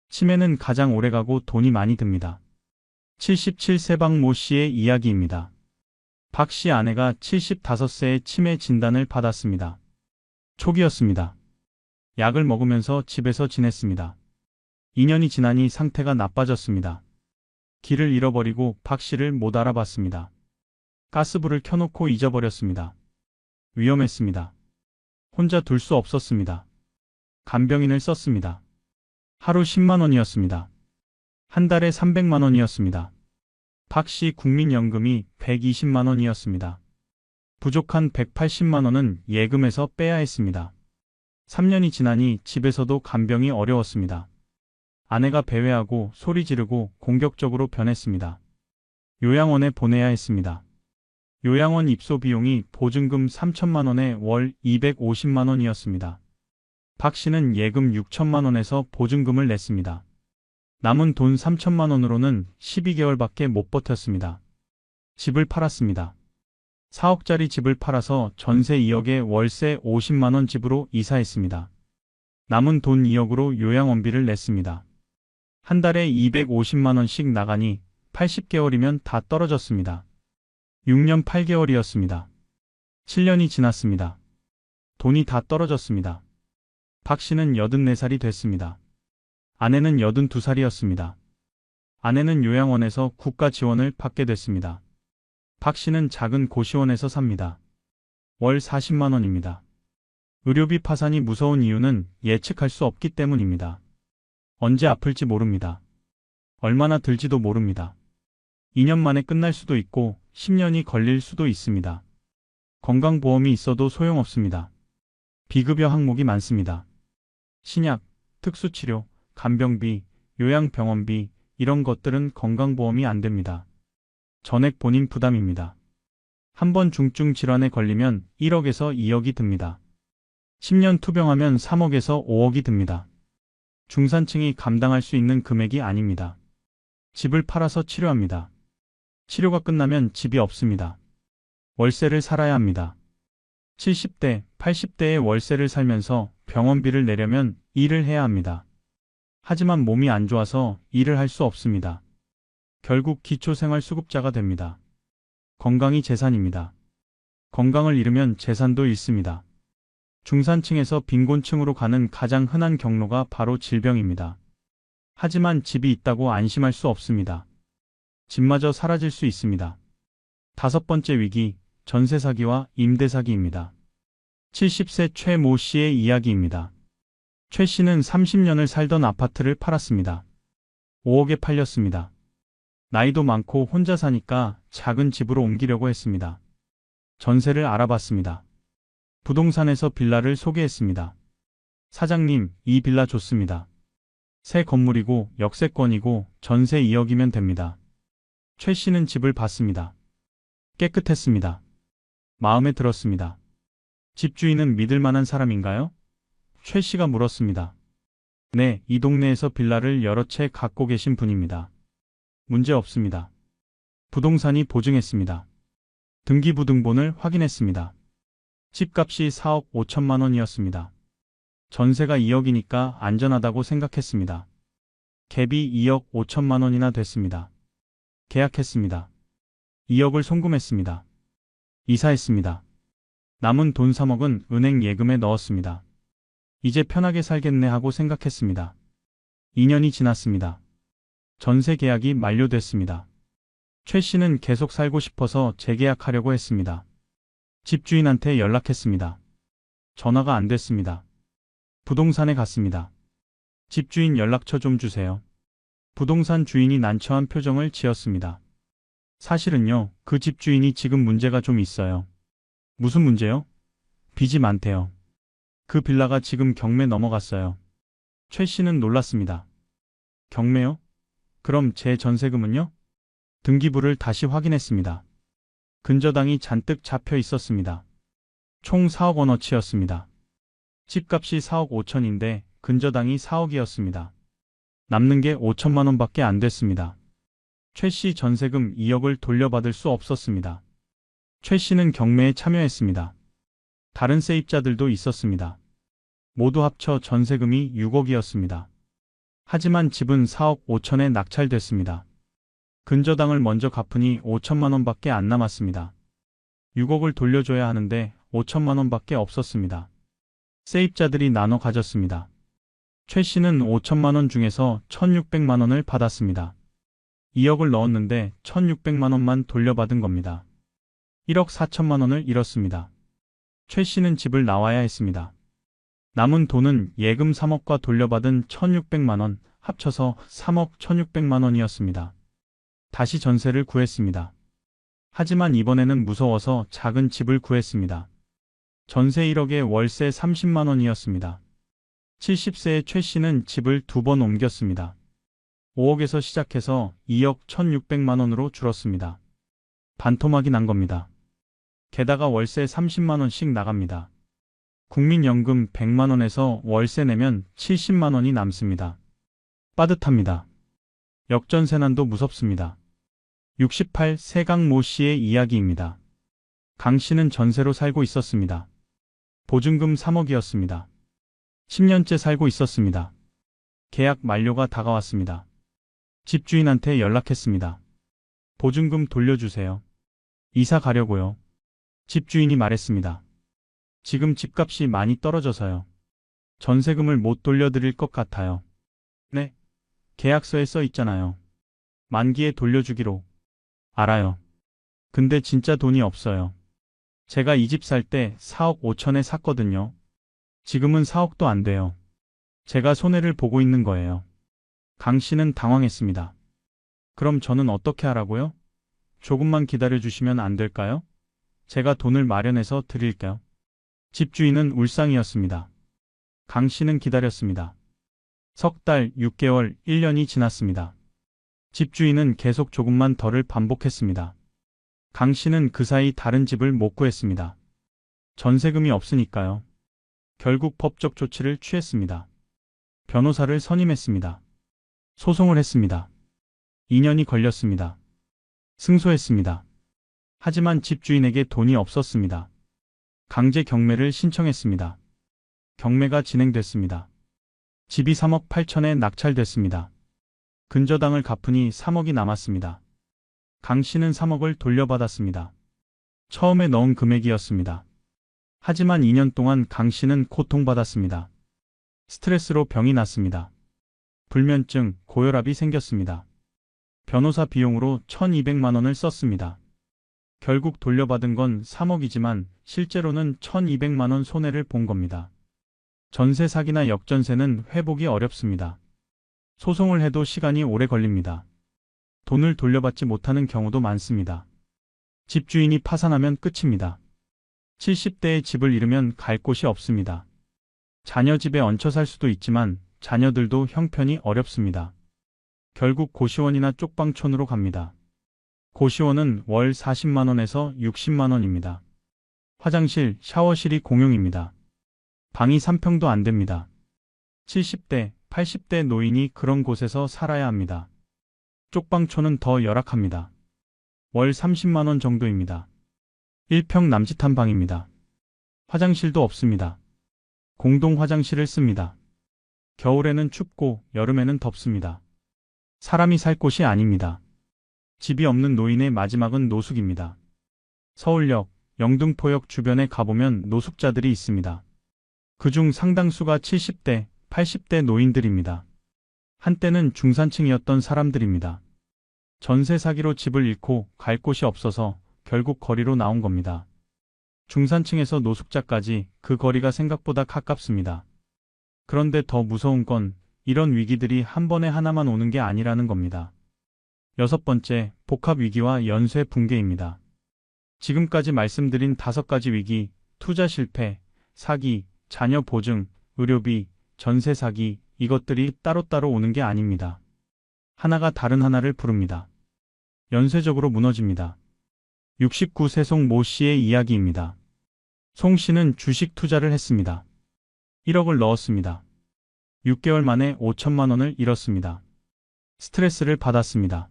치매는 가장 오래 가고 돈이 많이 듭니다. 77세 박 모 씨의 이야기입니다. 박 씨 아내가 75세의 치매 진단을 받았습니다. 초기였습니다. 약을 먹으면서 집에서 지냈습니다. 2년이 지나니 상태가 나빠졌습니다. 길을 잃어버리고 박 씨를 못 알아봤습니다. 가스불을 켜놓고 잊어버렸습니다. 위험했습니다. 혼자 둘 수 없었습니다. 간병인을 썼습니다. 하루 10만 원이었습니다. 한 달에 300만 원이었습니다. 박 씨 국민연금이 120만 원이었습니다. 부족한 180만 원은 예금에서 빼야 했습니다. 3년이 지나니 집에서도 간병이 어려웠습니다. 아내가 배회하고 소리 지르고 공격적으로 변했습니다. 요양원에 보내야 했습니다. 요양원 입소 비용이 보증금 3천만 원에 월 250만 원이었습니다. 박 씨는 예금 6천만 원에서 보증금을 냈습니다. 남은 돈 3천만 원으로는 12개월밖에 못 버텼습니다. 집을 팔았습니다. 4억짜리 집을 팔아서 전세 2억에 월세 50만 원 집으로 이사했습니다. 남은 돈 2억으로 요양원비를 냈습니다. 한 달에 250만 원씩 나가니 80개월이면 다 떨어졌습니다. 6년 8개월이었습니다. 7년이 지났습니다. 돈이 다 떨어졌습니다. 박 씨는 84살이 됐습니다. 아내는 82살이었습니다. 아내는 요양원에서 국가 지원을 받게 됐습니다. 박 씨는 작은 고시원에서 삽니다. 월 40만 원입니다. 의료비 파산이 무서운 이유는 예측할 수 없기 때문입니다. 언제 아플지 모릅니다. 얼마나 들지도 모릅니다. 2년 만에 끝날 수도 있고 10년이 걸릴 수도 있습니다. 건강보험이 있어도 소용없습니다. 비급여 항목이 많습니다. 신약, 특수치료, 간병비, 요양병원비 이런 것들은 건강보험이 안 됩니다. 전액 본인 부담입니다. 한 번 중증 질환에 걸리면 1억에서 2억이 듭니다. 10년 투병하면 3억에서 5억이 듭니다. 중산층이 감당할 수 있는 금액이 아닙니다. 집을 팔아서 치료합니다. 치료가 끝나면 집이 없습니다. 월세를 살아야 합니다. 70대, 80대의 월세를 살면서 병원비를 내려면 일을 해야 합니다. 하지만 몸이 안 좋아서 일을 할 수 없습니다. 결국 기초생활수급자가 됩니다. 건강이 재산입니다. 건강을 잃으면 재산도 잃습니다. 중산층에서 빈곤층으로 가는 가장 흔한 경로가 바로 질병입니다. 하지만 집이 있다고 안심할 수 없습니다. 집마저 사라질 수 있습니다. 5번째 위기, 전세 사기와 임대 사기입니다. 70세 최 모 씨의 이야기입니다. 최 씨는 30년을 살던 아파트를 팔았습니다. 5억에 팔렸습니다. 나이도 많고 혼자 사니까 작은 집으로 옮기려고 했습니다. 전세를 알아봤습니다. 부동산에서 빌라를 소개했습니다. 사장님, 이 빌라 좋습니다. 새 건물이고 역세권이고 전세 2억이면 됩니다. 최 씨는 집을 봤습니다. 깨끗했습니다. 마음에 들었습니다. 집주인은 믿을 만한 사람인가요? 최 씨가 물었습니다. 네, 이 동네에서 빌라를 여러 채 갖고 계신 분입니다. 문제 없습니다. 부동산이 보증했습니다. 등기부등본을 확인했습니다. 집값이 4억 5천만 원이었습니다. 전세가 2억이니까 안전하다고 생각했습니다. 갭이 2억 5천만 원이나 됐습니다. 계약했습니다. 2억을 송금했습니다. 이사했습니다. 남은 돈 3억은 은행 예금에 넣었습니다. 이제 편하게 살겠네 하고 생각했습니다. 2년이 지났습니다. 전세 계약이 만료됐습니다. 최 씨는 계속 살고 싶어서 재계약하려고 했습니다. 집주인한테 연락했습니다. 전화가 안 됐습니다. 부동산에 갔습니다. 집주인 연락처 좀 주세요. 부동산 주인이 난처한 표정을 지었습니다. 사실은요, 그 집주인이 지금 문제가 좀 있어요. 무슨 문제요? 빚이 많대요. 그 빌라가 지금 경매 넘어갔어요. 최 씨는 놀랐습니다. 경매요? 그럼 제 전세금은요? 등기부를 다시 확인했습니다. 근저당이 잔뜩 잡혀 있었습니다. 총 4억 원어치였습니다. 집값이 4억 5천인데 근저당이 4억이었습니다. 남는 게 5천만 원밖에 안 됐습니다. 최 씨 전세금 2억을 돌려받을 수 없었습니다. 최 씨는 경매에 참여했습니다. 다른 세입자들도 있었습니다. 모두 합쳐 전세금이 6억이었습니다. 하지만 집은 4억 5천에 낙찰됐습니다. 근저당을 먼저 갚으니 5천만 원밖에 안 남았습니다. 6억을 돌려줘야 하는데 5천만 원밖에 없었습니다. 세입자들이 나눠 가졌습니다. 최 씨는 5천만 원 중에서 1,600만 원을 받았습니다. 2억을 넣었는데 1,600만 원만 돌려받은 겁니다. 1억 4천만 원을 잃었습니다. 최 씨는 집을 나와야 했습니다. 남은 돈은 예금 3억과 돌려받은 1,600만 원, 합쳐서 3억 1,600만 원이었습니다. 다시 전세를 구했습니다. 하지만 이번에는 무서워서 작은 집을 구했습니다. 전세 1억에 월세 30만 원이었습니다. 70세의 최 씨는 집을 2번 옮겼습니다. 5억에서 시작해서 2억 1,600만 원으로 줄었습니다. 반토막이 난 겁니다. 게다가 월세 30만 원씩 나갑니다. 국민연금 100만 원에서 월세 내면 70만 원이 남습니다. 빠듯합니다. 역전세난도 무섭습니다. 68 세강 모 씨의 이야기입니다. 강 씨는 전세로 살고 있었습니다. 보증금 3억이었습니다. 10년째 살고 있었습니다. 계약 만료가 다가왔습니다. 집주인한테 연락했습니다. 보증금 돌려주세요. 이사 가려고요. 집주인이 말했습니다. 지금 집값이 많이 떨어져서요. 전세금을 못 돌려드릴 것 같아요. 네. 계약서에 써 있잖아요. 만기에 돌려주기로. 알아요. 근데 진짜 돈이 없어요. 제가 이 집 살 때 4억 5천에 샀거든요. 지금은 4억도 안 돼요. 제가 손해를 보고 있는 거예요. 강 씨는 당황했습니다. 그럼 저는 어떻게 하라고요? 조금만 기다려주시면 안 될까요? 제가 돈을 마련해서 드릴게요. 집주인은 울상이었습니다. 강 씨는 기다렸습니다. 석 달, 6개월, 1년이 지났습니다. 집주인은 계속 조금만 더를 반복했습니다. 강 씨는 그 사이 다른 집을 못 구했습니다. 전세금이 없으니까요. 결국 법적 조치를 취했습니다. 변호사를 선임했습니다. 소송을 했습니다. 2년이 걸렸습니다. 승소했습니다. 하지만 집주인에게 돈이 없었습니다. 강제 경매를 신청했습니다. 경매가 진행됐습니다. 집이 3억 8천에 낙찰됐습니다. 근저당을 갚으니 3억이 남았습니다. 강 씨는 3억을 돌려받았습니다. 처음에 넣은 금액이었습니다. 하지만 2년 동안 강 씨는 고통받았습니다. 스트레스로 병이 났습니다. 불면증, 고혈압이 생겼습니다. 변호사 비용으로 1,200만 원을 썼습니다. 결국 돌려받은 건 3억이지만 실제로는 1,200만 원 손해를 본 겁니다. 전세 사기나 역전세는 회복이 어렵습니다. 소송을 해도 시간이 오래 걸립니다. 돈을 돌려받지 못하는 경우도 많습니다. 집주인이 파산하면 끝입니다. 70대의 집을 잃으면 갈 곳이 없습니다. 자녀 집에 얹혀 살 수도 있지만 자녀들도 형편이 어렵습니다. 결국 고시원이나 쪽방촌으로 갑니다. 고시원은 월 40만 원에서 60만 원입니다. 화장실, 샤워실이 공용입니다. 방이 3평도 안 됩니다. 70대, 80대 노인이 그런 곳에서 살아야 합니다. 쪽방촌은 더 열악합니다. 월 30만 원 정도입니다. 1평 남짓한 방입니다. 화장실도 없습니다. 공동 화장실을 씁니다. 겨울에는 춥고 여름에는 덥습니다. 사람이 살 곳이 아닙니다. 집이 없는 노인의 마지막은 노숙입니다. 서울역, 영등포역 주변에 가보면 노숙자들이 있습니다. 그중 상당수가 70대, 80대 노인들입니다. 한때는 중산층이었던 사람들입니다. 전세 사기로 집을 잃고 갈 곳이 없어서 결국 거리로 나온 겁니다. 중산층에서 노숙자까지 그 거리가 생각보다 가깝습니다. 그런데 더 무서운 건 이런 위기들이 한 번에 하나만 오는 게 아니라는 겁니다. 6번째, 복합 위기와 연쇄 붕괴입니다. 지금까지 말씀드린 5가지 위기, 투자 실패, 사기, 자녀 보증, 의료비, 전세 사기, 이것들이 따로따로 오는 게 아닙니다. 하나가 다른 하나를 부릅니다. 연쇄적으로 무너집니다. 69세 송 모 씨의 이야기입니다. 송 씨는 주식 투자를 했습니다. 1억을 넣었습니다. 6개월 만에 5천만 원을 잃었습니다. 스트레스를 받았습니다.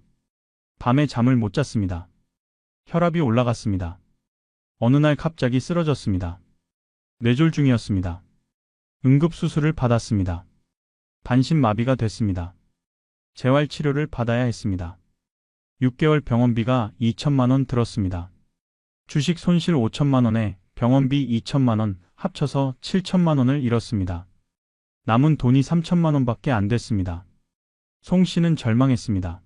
밤에 잠을 못 잤습니다. 혈압이 올라갔습니다. 어느 날 갑자기 쓰러졌습니다. 뇌졸중이었습니다. 응급수술을 받았습니다. 반신마비가 됐습니다. 재활치료를 받아야 했습니다. 6개월 병원비가 2천만 원 들었습니다. 주식 손실 5천만 원에 병원비 2천만 원, 합쳐서 7천만 원을 잃었습니다. 남은 돈이 3천만 원밖에 안 됐습니다. 송 씨는 절망했습니다.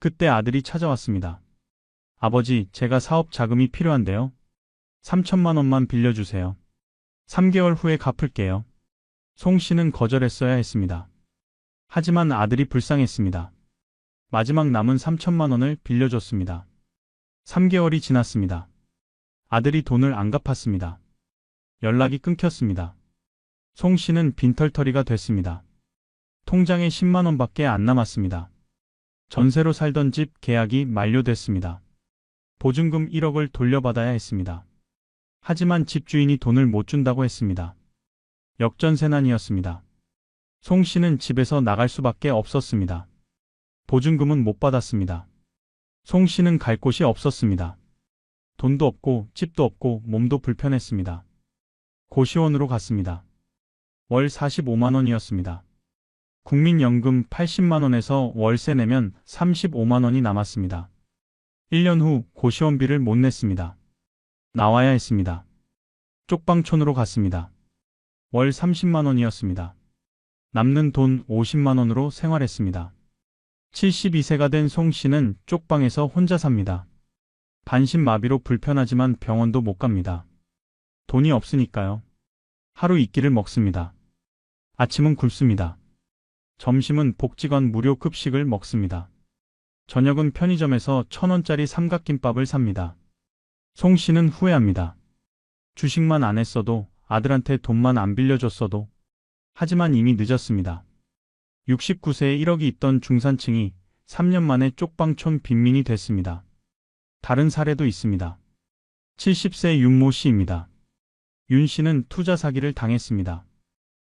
그때 아들이 찾아왔습니다. 아버지, 제가 사업 자금이 필요한데요. 3천만 원만 빌려주세요. 3개월 후에 갚을게요. 송 씨는 거절했어야 했습니다. 하지만 아들이 불쌍했습니다. 마지막 남은 3천만 원을 빌려줬습니다. 3개월이 지났습니다. 아들이 돈을 안 갚았습니다. 연락이 끊겼습니다. 송 씨는 빈털터리가 됐습니다. 통장에 10만 원밖에 안 남았습니다. 전세로 살던 집 계약이 만료됐습니다. 보증금 1억을 돌려받아야 했습니다. 하지만 집주인이 돈을 못 준다고 했습니다. 역전세난이었습니다. 송 씨는 집에서 나갈 수밖에 없었습니다. 보증금은 못 받았습니다. 송 씨는 갈 곳이 없었습니다. 돈도 없고 집도 없고 몸도 불편했습니다. 고시원으로 갔습니다. 월 45만 원이었습니다. 국민연금 80만 원에서 월세 내면 35만 원이 남았습니다. 1년 후 고시원비를 못 냈습니다. 나와야 했습니다. 쪽방촌으로 갔습니다. 월 30만 원이었습니다. 남는 돈 50만 원으로 생활했습니다. 72세가 된 송 씨는 쪽방에서 혼자 삽니다. 반신마비로 불편하지만 병원도 못 갑니다. 돈이 없으니까요. 하루 이끼를 먹습니다. 아침은 굶습니다. 점심은 복지관 무료 급식을 먹습니다. 저녁은 편의점에서 1,000원짜리 삼각김밥을 삽니다. 송 씨는 후회합니다. 주식만 안 했어도, 아들한테 돈만 안 빌려줬어도. 하지만 이미 늦었습니다. 69세에 1억이 있던 중산층이 3년 만에 쪽방촌 빈민이 됐습니다. 다른 사례도 있습니다. 70세 윤모 씨입니다. 윤 씨는 투자 사기를 당했습니다.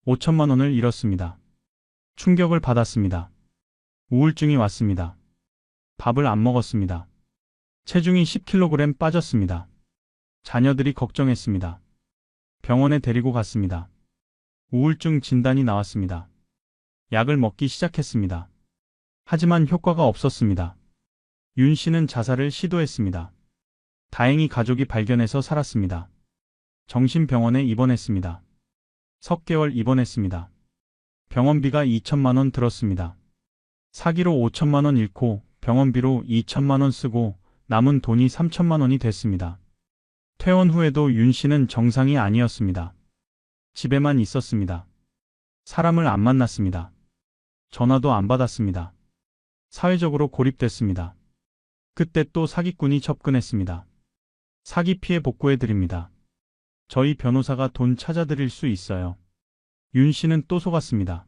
5천만 원을 잃었습니다. 충격을 받았습니다. 우울증이 왔습니다. 밥을 안 먹었습니다. 체중이 10kg 빠졌습니다. 자녀들이 걱정했습니다. 병원에 데리고 갔습니다. 우울증 진단이 나왔습니다. 약을 먹기 시작했습니다. 하지만 효과가 없었습니다. 윤 씨는 자살을 시도했습니다. 다행히 가족이 발견해서 살았습니다. 정신병원에 입원했습니다. 석 개월 입원했습니다. 병원비가 2천만 원 들었습니다. 사기로 5천만 원 잃고 병원비로 2천만 원 쓰고 남은 돈이 3천만 원이 됐습니다. 퇴원 후에도 윤 씨는 정상이 아니었습니다. 집에만 있었습니다. 사람을 안 만났습니다. 전화도 안 받았습니다. 사회적으로 고립됐습니다. 그때 또 사기꾼이 접근했습니다. 사기 피해 복구해 드립니다. 저희 변호사가 돈 찾아드릴 수 있어요. 윤 씨는 또 속았습니다.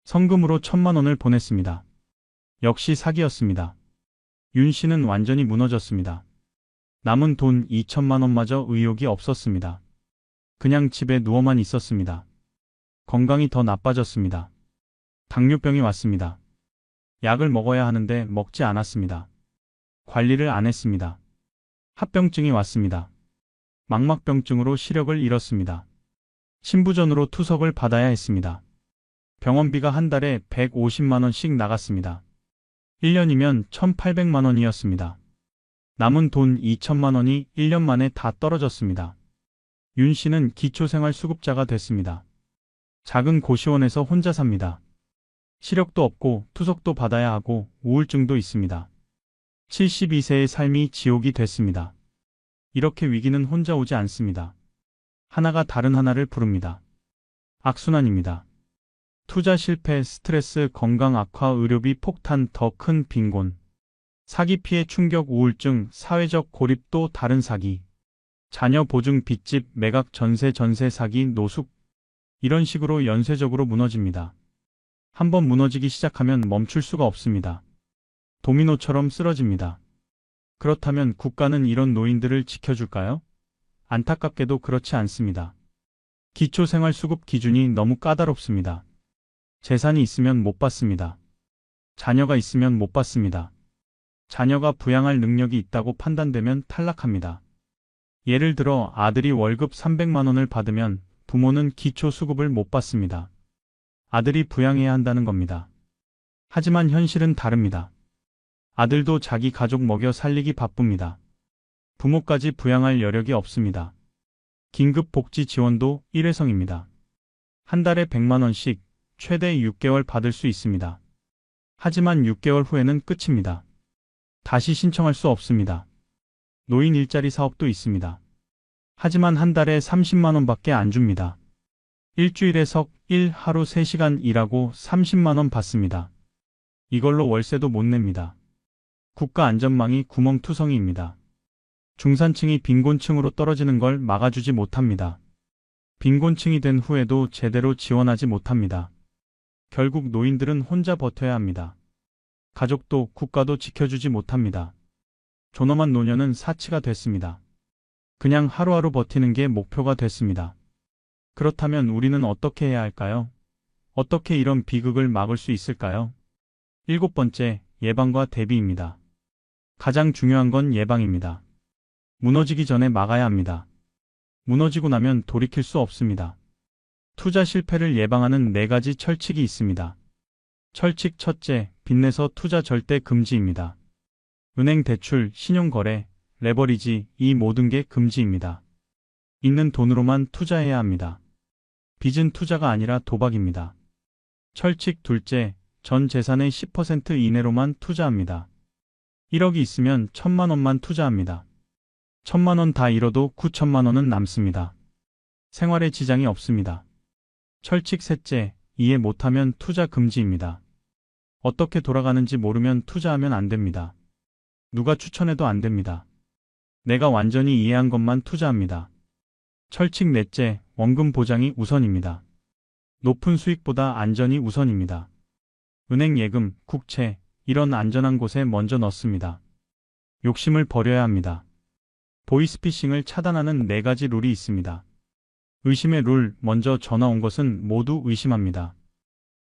성금으로 1,000만 원을 보냈습니다. 역시 사기였습니다. 윤 씨는 완전히 무너졌습니다. 남은 돈 2천만 원마저 의욕이 없었습니다. 그냥 집에 누워만 있었습니다. 건강이 더 나빠졌습니다. 당뇨병이 왔습니다. 약을 먹어야 하는데 먹지 않았습니다. 관리를 안 했습니다. 합병증이 왔습니다. 망막병증으로 시력을 잃었습니다. 신부전으로 투석을 받아야 했습니다. 병원비가 한 달에 150만 원씩 나갔습니다. 1년이면 1,800만 원이었습니다. 남은 돈 2천만 원이 1년 만에 다 떨어졌습니다. 윤 씨는 기초생활수급자가 됐습니다. 작은 고시원에서 혼자 삽니다. 시력도 없고 투석도 받아야 하고 우울증도 있습니다. 72세의 삶이 지옥이 됐습니다. 이렇게 위기는 혼자 오지 않습니다. 하나가 다른 하나를 부릅니다. 악순환입니다. 투자 실패, 스트레스, 건강 악화, 의료비 폭탄, 더 큰 빈곤. 사기 피해, 충격, 우울증, 사회적 고립, 또 다른 사기. 자녀 보증, 빚집, 매각, 전세 사기, 노숙. 이런 식으로 연쇄적으로 무너집니다. 한번 무너지기 시작하면 멈출 수가 없습니다. 도미노처럼 쓰러집니다. 그렇다면 국가는 이런 노인들을 지켜줄까요? 안타깝게도 그렇지 않습니다. 기초생활수급 기준이 너무 까다롭습니다. 재산이 있으면 못 받습니다. 자녀가 있으면 못 받습니다. 자녀가 부양할 능력이 있다고 판단되면 탈락합니다. 예를 들어 아들이 월급 300만 원을 받으면 부모는 기초수급을 못 받습니다. 아들이 부양해야 한다는 겁니다. 하지만 현실은 다릅니다. 아들도 자기 가족 먹여 살리기 바쁩니다. 부모까지 부양할 여력이 없습니다. 긴급 복지 지원도 일회성입니다. 한 달에 100만 원씩 최대 6개월 받을 수 있습니다. 하지만 6개월 후에는 끝입니다. 다시 신청할 수 없습니다. 노인 일자리 사업도 있습니다. 하지만 한 달에 30만 원밖에 안 줍니다. 일주일에 석 1 하루 3시간 일하고 30만 원 받습니다. 이걸로 월세도 못 냅니다. 국가 안전망이 구멍투성이입니다. 중산층이 빈곤층으로 떨어지는 걸 막아주지 못합니다. 빈곤층이 된 후에도 제대로 지원하지 못합니다. 결국 노인들은 혼자 버텨야 합니다. 가족도 국가도 지켜주지 못합니다. 존엄한 노년은 사치가 됐습니다. 그냥 하루하루 버티는 게 목표가 됐습니다. 그렇다면 우리는 어떻게 해야 할까요? 어떻게 이런 비극을 막을 수 있을까요? 7번째, 예방과 대비입니다. 가장 중요한 건 예방입니다. 무너지기 전에 막아야 합니다. 무너지고 나면 돌이킬 수 없습니다. 투자 실패를 예방하는 4가지 철칙이 있습니다. 철칙 첫째, 빚내서 투자 절대 금지입니다. 은행 대출, 신용거래, 레버리지, 이 모든 게 금지입니다. 있는 돈으로만 투자해야 합니다. 빚은 투자가 아니라 도박입니다. 철칙 둘째, 전 재산의 10% 이내로만 투자합니다. 1억이 있으면 1,000만 원만 투자합니다. 1,000만 원 다 잃어도 9천만 원은 남습니다. 생활에 지장이 없습니다. 철칙 셋째, 이해 못하면 투자 금지입니다. 어떻게 돌아가는지 모르면 투자하면 안 됩니다. 누가 추천해도 안 됩니다. 내가 완전히 이해한 것만 투자합니다. 철칙 넷째, 원금 보장이 우선입니다. 높은 수익보다 안전이 우선입니다. 은행 예금, 국채, 이런 안전한 곳에 먼저 넣습니다. 욕심을 버려야 합니다. 보이스피싱을 차단하는 4가지 룰이 있습니다. 의심의 룰, 먼저 전화 온 것은 모두 의심합니다.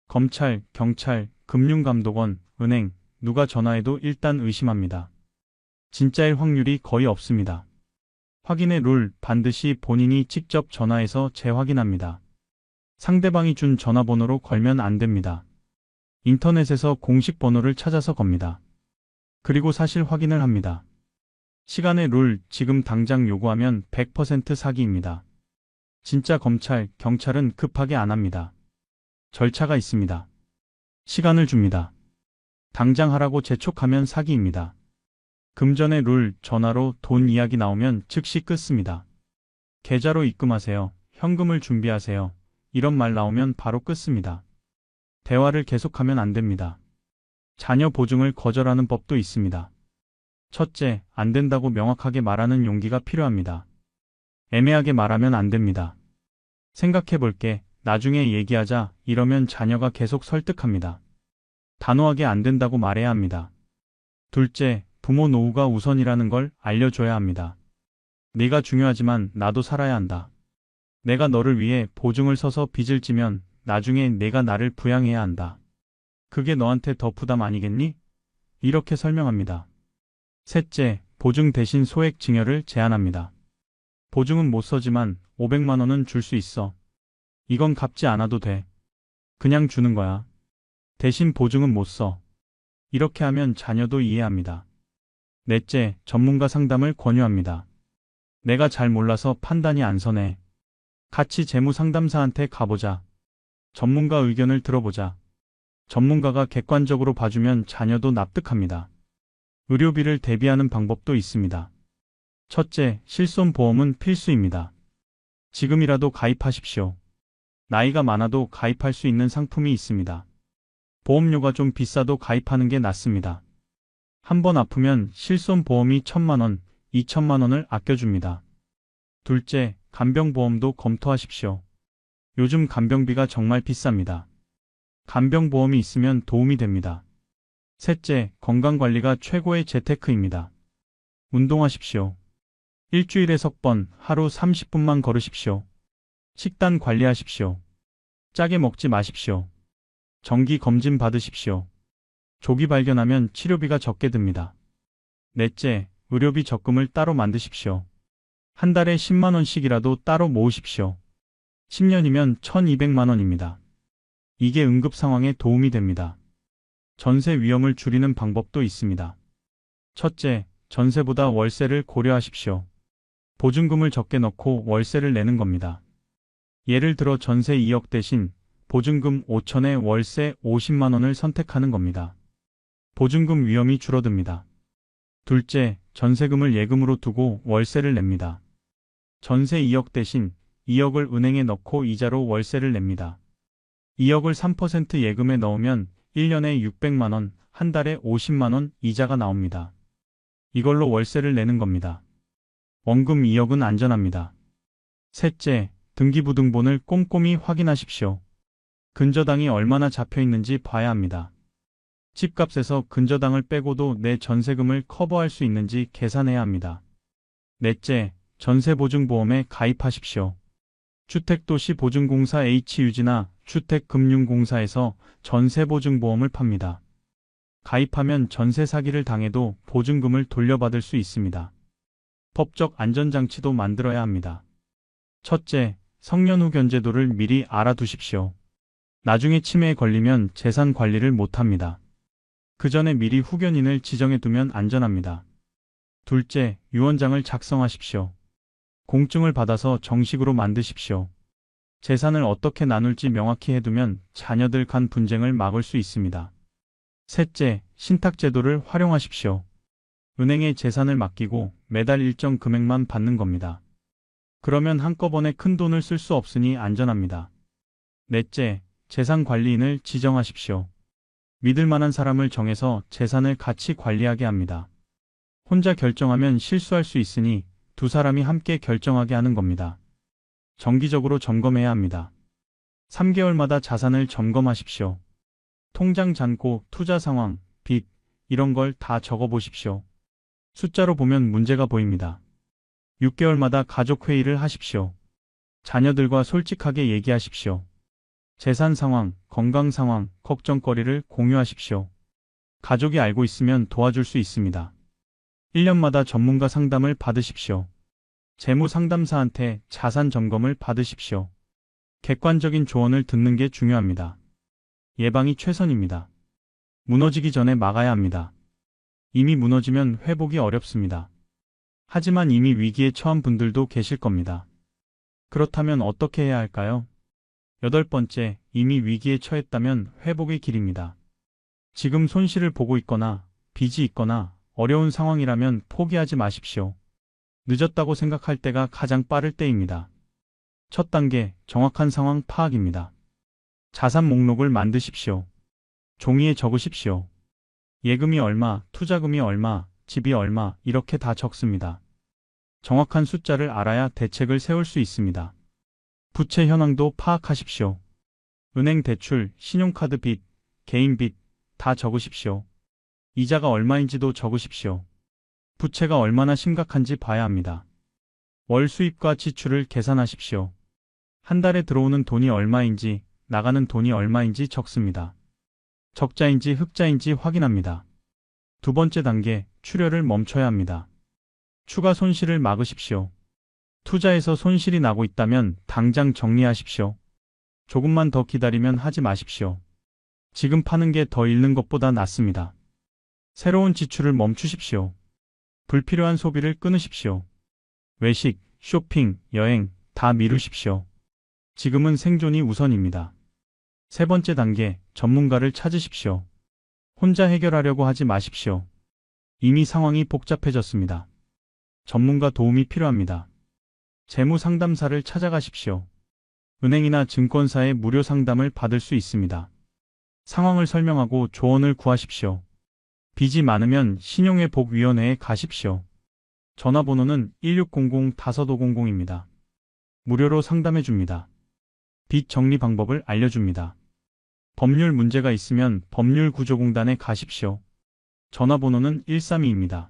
검찰, 경찰, 금융감독원, 은행, 누가 전화해도 일단 의심합니다. 진짜일 확률이 거의 없습니다. 확인의 룰, 반드시 본인이 직접 전화해서 재확인합니다. 상대방이 준 전화번호로 걸면 안 됩니다. 인터넷에서 공식 번호를 찾아서 겁니다. 그리고 사실 확인을 합니다. 시간의 룰, 지금 당장 요구하면 100% 사기입니다. 진짜 검찰, 경찰은 급하게 안 합니다. 절차가 있습니다. 시간을 줍니다. 당장 하라고 재촉하면 사기입니다. 금전의 룰, 전화로 돈 이야기 나오면 즉시 끊습니다. 계좌로 입금하세요. 현금을 준비하세요. 이런 말 나오면 바로 끊습니다. 대화를 계속하면 안 됩니다. 자녀 보증을 거절하는 법도 있습니다. 첫째, 안 된다고 명확하게 말하는 용기가 필요합니다. 애매하게 말하면 안 됩니다. 생각해 볼게, 나중에 얘기하자, 이러면 자녀가 계속 설득합니다. 단호하게 안 된다고 말해야 합니다. 둘째, 부모 노후가 우선이라는 걸 알려줘야 합니다. 네가 중요하지만 나도 살아야 한다. 내가 너를 위해 보증을 서서 빚을 지면 나중에 내가 나를 부양해야 한다. 그게 너한테 더 부담 아니겠니? 이렇게 설명합니다. 셋째, 보증 대신 소액 증여를 제한합니다. 보증은 못 서지만 500만 원은 줄 수 있어. 이건 갚지 않아도 돼. 그냥 주는 거야. 대신 보증은 못 써. 이렇게 하면 자녀도 이해합니다. 넷째, 전문가 상담을 권유합니다. 내가 잘 몰라서 판단이 안 서네. 같이 재무 상담사한테 가보자. 전문가 의견을 들어보자. 전문가가 객관적으로 봐주면 자녀도 납득합니다. 의료비를 대비하는 방법도 있습니다. 첫째, 실손보험은 필수입니다. 지금이라도 가입하십시오. 나이가 많아도 가입할 수 있는 상품이 있습니다. 보험료가 좀 비싸도 가입하는 게 낫습니다. 한 번 아프면 실손보험이 1,000만 원, 2,000만 원을 아껴줍니다. 둘째, 간병보험도 검토하십시오. 요즘 간병비가 정말 비쌉니다. 간병보험이 있으면 도움이 됩니다. 셋째, 건강관리가 최고의 재테크입니다. 운동하십시오. 일주일에 석 번, 하루 30분만 걸으십시오. 식단 관리하십시오. 짜게 먹지 마십시오. 정기 검진 받으십시오. 조기 발견하면 치료비가 적게 듭니다. 넷째, 의료비 적금을 따로 만드십시오. 한 달에 10만 원씩이라도 따로 모으십시오. 10년이면 1,200만 원입니다. 이게 응급 상황에 도움이 됩니다. 전세 위험을 줄이는 방법도 있습니다. 첫째, 전세보다 월세를 고려하십시오. 보증금을 적게 넣고 월세를 내는 겁니다. 예를 들어 전세 2억 대신 보증금 5천에 월세 50만 원을 선택하는 겁니다. 보증금 위험이 줄어듭니다. 둘째, 전세금을 예금으로 두고 월세를 냅니다. 전세 2억 대신 2억을 은행에 넣고 이자로 월세를 냅니다. 2억을 3% 예금에 넣으면 1년에 600만 원, 한 달에 50만 원 이자가 나옵니다. 이걸로 월세를 내는 겁니다. 원금 2억은 안전합니다. 셋째, 등기부등본을 꼼꼼히 확인하십시오. 근저당이 얼마나 잡혀 있는지 봐야 합니다. 집값에서 근저당을 빼고도 내 전세금을 커버할 수 있는지 계산해야 합니다. 넷째, 전세보증보험에 가입하십시오. 주택도시보증공사 HUG나 주택금융공사에서 전세보증보험을 팝니다. 가입하면 전세 사기를 당해도 보증금을 돌려받을 수 있습니다. 법적 안전장치도 만들어야 합니다. 첫째, 성년 후 견제도를 미리 알아두십시오. 나중에 치매에 걸리면 재산 관리를 못합니다. 그 전에 미리 후견인을 지정해두면 안전합니다. 둘째, 유언장을 작성하십시오. 공증을 받아서 정식으로 만드십시오. 재산을 어떻게 나눌지 명확히 해두면 자녀들 간 분쟁을 막을 수 있습니다. 셋째, 신탁제도를 활용하십시오. 은행에 재산을 맡기고 매달 일정 금액만 받는 겁니다. 그러면 한꺼번에 큰 돈을 쓸 수 없으니 안전합니다. 넷째, 재산관리인을 지정하십시오. 믿을 만한 사람을 정해서 재산을 같이 관리하게 합니다. 혼자 결정하면 실수할 수 있으니 두 사람이 함께 결정하게 하는 겁니다. 정기적으로 점검해야 합니다. 3개월마다 자산을 점검하십시오. 통장 잔고, 투자 상황, 빚, 이런 걸 다 적어보십시오. 숫자로 보면 문제가 보입니다. 6개월마다 가족회의를 하십시오. 자녀들과 솔직하게 얘기하십시오. 재산 상황, 건강 상황, 걱정거리를 공유하십시오. 가족이 알고 있으면 도와줄 수 있습니다. 1년마다 전문가 상담을 받으십시오. 재무 상담사한테 자산 점검을 받으십시오. 객관적인 조언을 듣는 게 중요합니다. 예방이 최선입니다. 무너지기 전에 막아야 합니다. 이미 무너지면 회복이 어렵습니다. 하지만 이미 위기에 처한 분들도 계실 겁니다. 그렇다면 어떻게 해야 할까요? 8번째, 이미 위기에 처했다면 회복의 길입니다. 지금 손실을 보고 있거나 빚이 있거나 어려운 상황이라면 포기하지 마십시오. 늦었다고 생각할 때가 가장 빠를 때입니다. 첫 단계, 정확한 상황 파악입니다. 자산 목록을 만드십시오. 종이에 적으십시오. 예금이 얼마, 투자금이 얼마, 집이 얼마, 이렇게 다 적습니다. 정확한 숫자를 알아야 대책을 세울 수 있습니다. 부채 현황도 파악하십시오. 은행 대출, 신용카드 빚, 개인 빚 다 적으십시오. 이자가 얼마인지도 적으십시오. 부채가 얼마나 심각한지 봐야 합니다. 월 수입과 지출을 계산하십시오. 한 달에 들어오는 돈이 얼마인지, 나가는 돈이 얼마인지 적습니다. 적자인지 흑자인지 확인합니다. 두 번째 단계, 출혈을 멈춰야 합니다. 추가 손실을 막으십시오. 투자에서 손실이 나고 있다면 당장 정리하십시오. 조금만 더 기다리면 하지 마십시오. 지금 파는 게 더 잃는 것보다 낫습니다. 새로운 지출을 멈추십시오. 불필요한 소비를 끊으십시오. 외식, 쇼핑, 여행 다 미루십시오. 지금은 생존이 우선입니다. 세 번째 단계, 전문가를 찾으십시오. 혼자 해결하려고 하지 마십시오. 이미 상황이 복잡해졌습니다. 전문가 도움이 필요합니다. 재무 상담사를 찾아가십시오. 은행이나 증권사의 무료 상담을 받을 수 있습니다. 상황을 설명하고 조언을 구하십시오. 빚이 많으면 신용회복위원회에 가십시오. 전화번호는 1600-5500입니다. 무료로 상담해 줍니다. 빚 정리 방법을 알려줍니다. 법률 문제가 있으면 법률구조공단에 가십시오. 전화번호는 132입니다.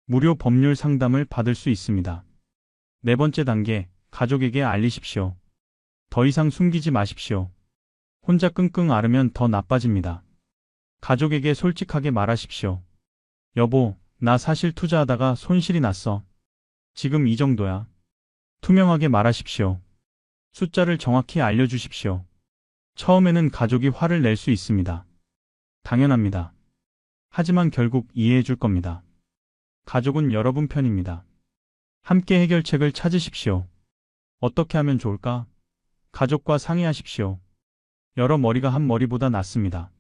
무료 법률 상담을 받을 수 있습니다. 네 번째 단계, 가족에게 알리십시오. 더 이상 숨기지 마십시오. 혼자 끙끙 앓으면 더 나빠집니다. 가족에게 솔직하게 말하십시오. 여보, 나 사실 투자하다가 손실이 났어. 지금 이 정도야. 투명하게 말하십시오. 숫자를 정확히 알려주십시오. 처음에는 가족이 화를 낼 수 있습니다. 당연합니다. 하지만 결국 이해해 줄 겁니다. 가족은 여러분 편입니다. 함께 해결책을 찾으십시오. 어떻게 하면 좋을까? 가족과 상의하십시오. 여러 머리가 한 머리보다 낫습니다.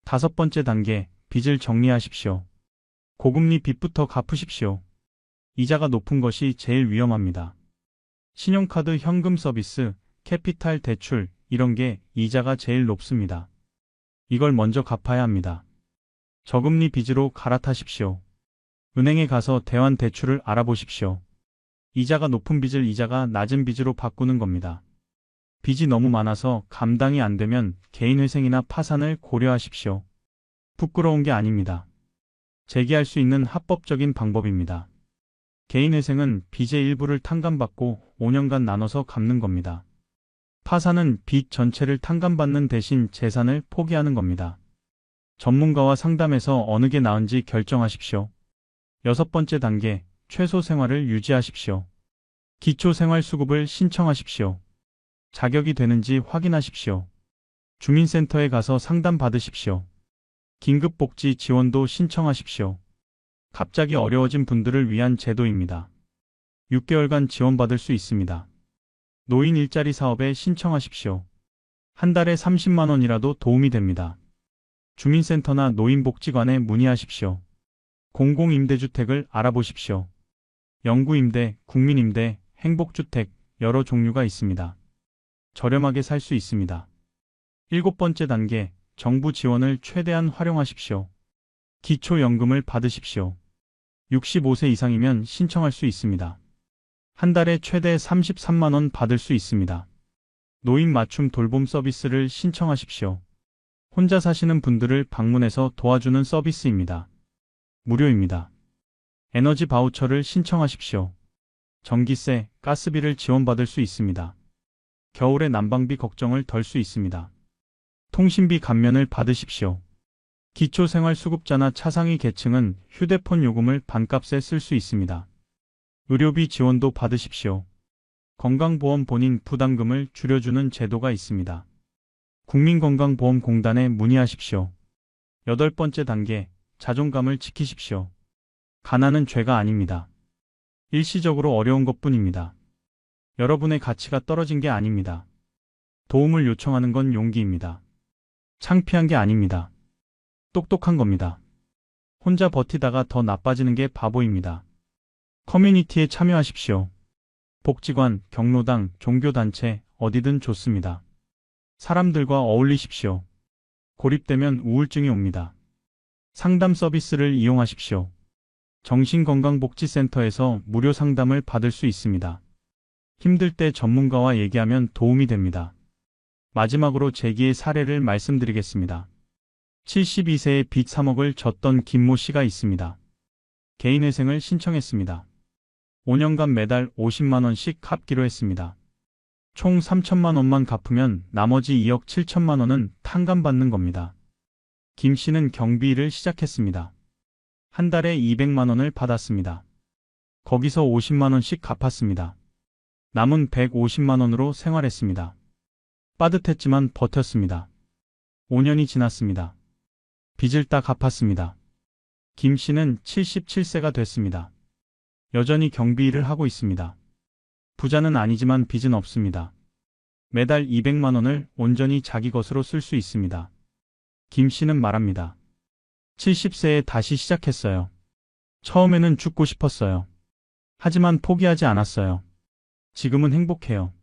다섯 번째 단계, 빚을 정리하십시오. 고금리 빚부터 갚으십시오. 이자가 높은 것이 제일 위험합니다. 신용카드 현금 서비스, 캐피탈 대출, 이런 게 이자가 제일 높습니다. 이걸 먼저 갚아야 합니다. 저금리 빚으로 갈아타십시오. 은행에 가서 대환 대출을 알아보십시오. 이자가 높은 빚을 이자가 낮은 빚으로 바꾸는 겁니다. 빚이 너무 많아서 감당이 안 되면 개인회생이나 파산을 고려하십시오. 부끄러운 게 아닙니다. 재기할 수 있는 합법적인 방법입니다. 개인회생은 빚의 일부를 탕감받고 5년간 나눠서 갚는 겁니다. 파산은 빚 전체를 탕감받는 대신 재산을 포기하는 겁니다. 전문가와 상담해서 어느 게 나은지 결정하십시오. 6번째 단계, 최소 생활을 유지하십시오. 기초생활수급을 신청하십시오. 자격이 되는지 확인하십시오. 주민센터에 가서 상담 받으십시오. 긴급복지 지원도 신청하십시오. 갑자기 어려워진 분들을 위한 제도입니다. 6개월간 지원받을 수 있습니다. 노인 일자리 사업에 신청하십시오. 한 달에 30만 원이라도 도움이 됩니다. 주민센터나 노인복지관에 문의하십시오. 공공임대주택을 알아보십시오. 영구임대, 국민임대, 행복주택, 여러 종류가 있습니다. 저렴하게 살 수 있습니다. 7번째 단계, 정부 지원을 최대한 활용하십시오. 기초연금을 받으십시오. 65세 이상이면 신청할 수 있습니다. 한 달에 최대 33만 원 받을 수 있습니다. 노인 맞춤 돌봄 서비스를 신청하십시오. 혼자 사시는 분들을 방문해서 도와주는 서비스입니다. 무료입니다. 에너지 바우처를 신청하십시오. 전기세, 가스비를 지원받을 수 있습니다. 겨울에 난방비 걱정을 덜 수 있습니다. 통신비 감면을 받으십시오. 기초생활수급자나 차상위 계층은 휴대폰 요금을 반값에 쓸 수 있습니다. 의료비 지원도 받으십시오. 건강보험 본인 부담금을 줄여주는 제도가 있습니다. 국민건강보험공단에 문의하십시오. 8번째 단계, 자존감을 지키십시오. 가난은 죄가 아닙니다. 일시적으로 어려운 것뿐입니다. 여러분의 가치가 떨어진 게 아닙니다. 도움을 요청하는 건 용기입니다. 창피한 게 아닙니다. 똑똑한 겁니다. 혼자 버티다가 더 나빠지는 게 바보입니다. 커뮤니티에 참여하십시오. 복지관, 경로당, 종교단체, 어디든 좋습니다. 사람들과 어울리십시오. 고립되면 우울증이 옵니다. 상담 서비스를 이용하십시오. 정신건강복지센터에서 무료 상담을 받을 수 있습니다. 힘들 때 전문가와 얘기하면 도움이 됩니다. 마지막으로 제기의 사례를 말씀드리겠습니다. 72세에 빚 3억을 졌던 김모 씨가 있습니다. 개인회생을 신청했습니다. 5년간 매달 50만 원씩 갚기로 했습니다. 총 3천만 원만 갚으면 나머지 2억 7천만 원은 탕감받는 겁니다. 김 씨는 경비일을 시작했습니다. 한 달에 200만 원을 받았습니다. 거기서 50만 원씩 갚았습니다. 남은 150만 원으로 생활했습니다. 빠듯했지만 버텼습니다. 5년이 지났습니다. 빚을 다 갚았습니다. 김 씨는 77세가 됐습니다. 여전히 경비일을 하고 있습니다. 부자는 아니지만 빚은 없습니다. 매달 200만 원을 온전히 자기 것으로 쓸 수 있습니다. 김 씨는 말합니다. 70세에 다시 시작했어요. 처음에는 죽고 싶었어요. 하지만 포기하지 않았어요. 지금은 행복해요.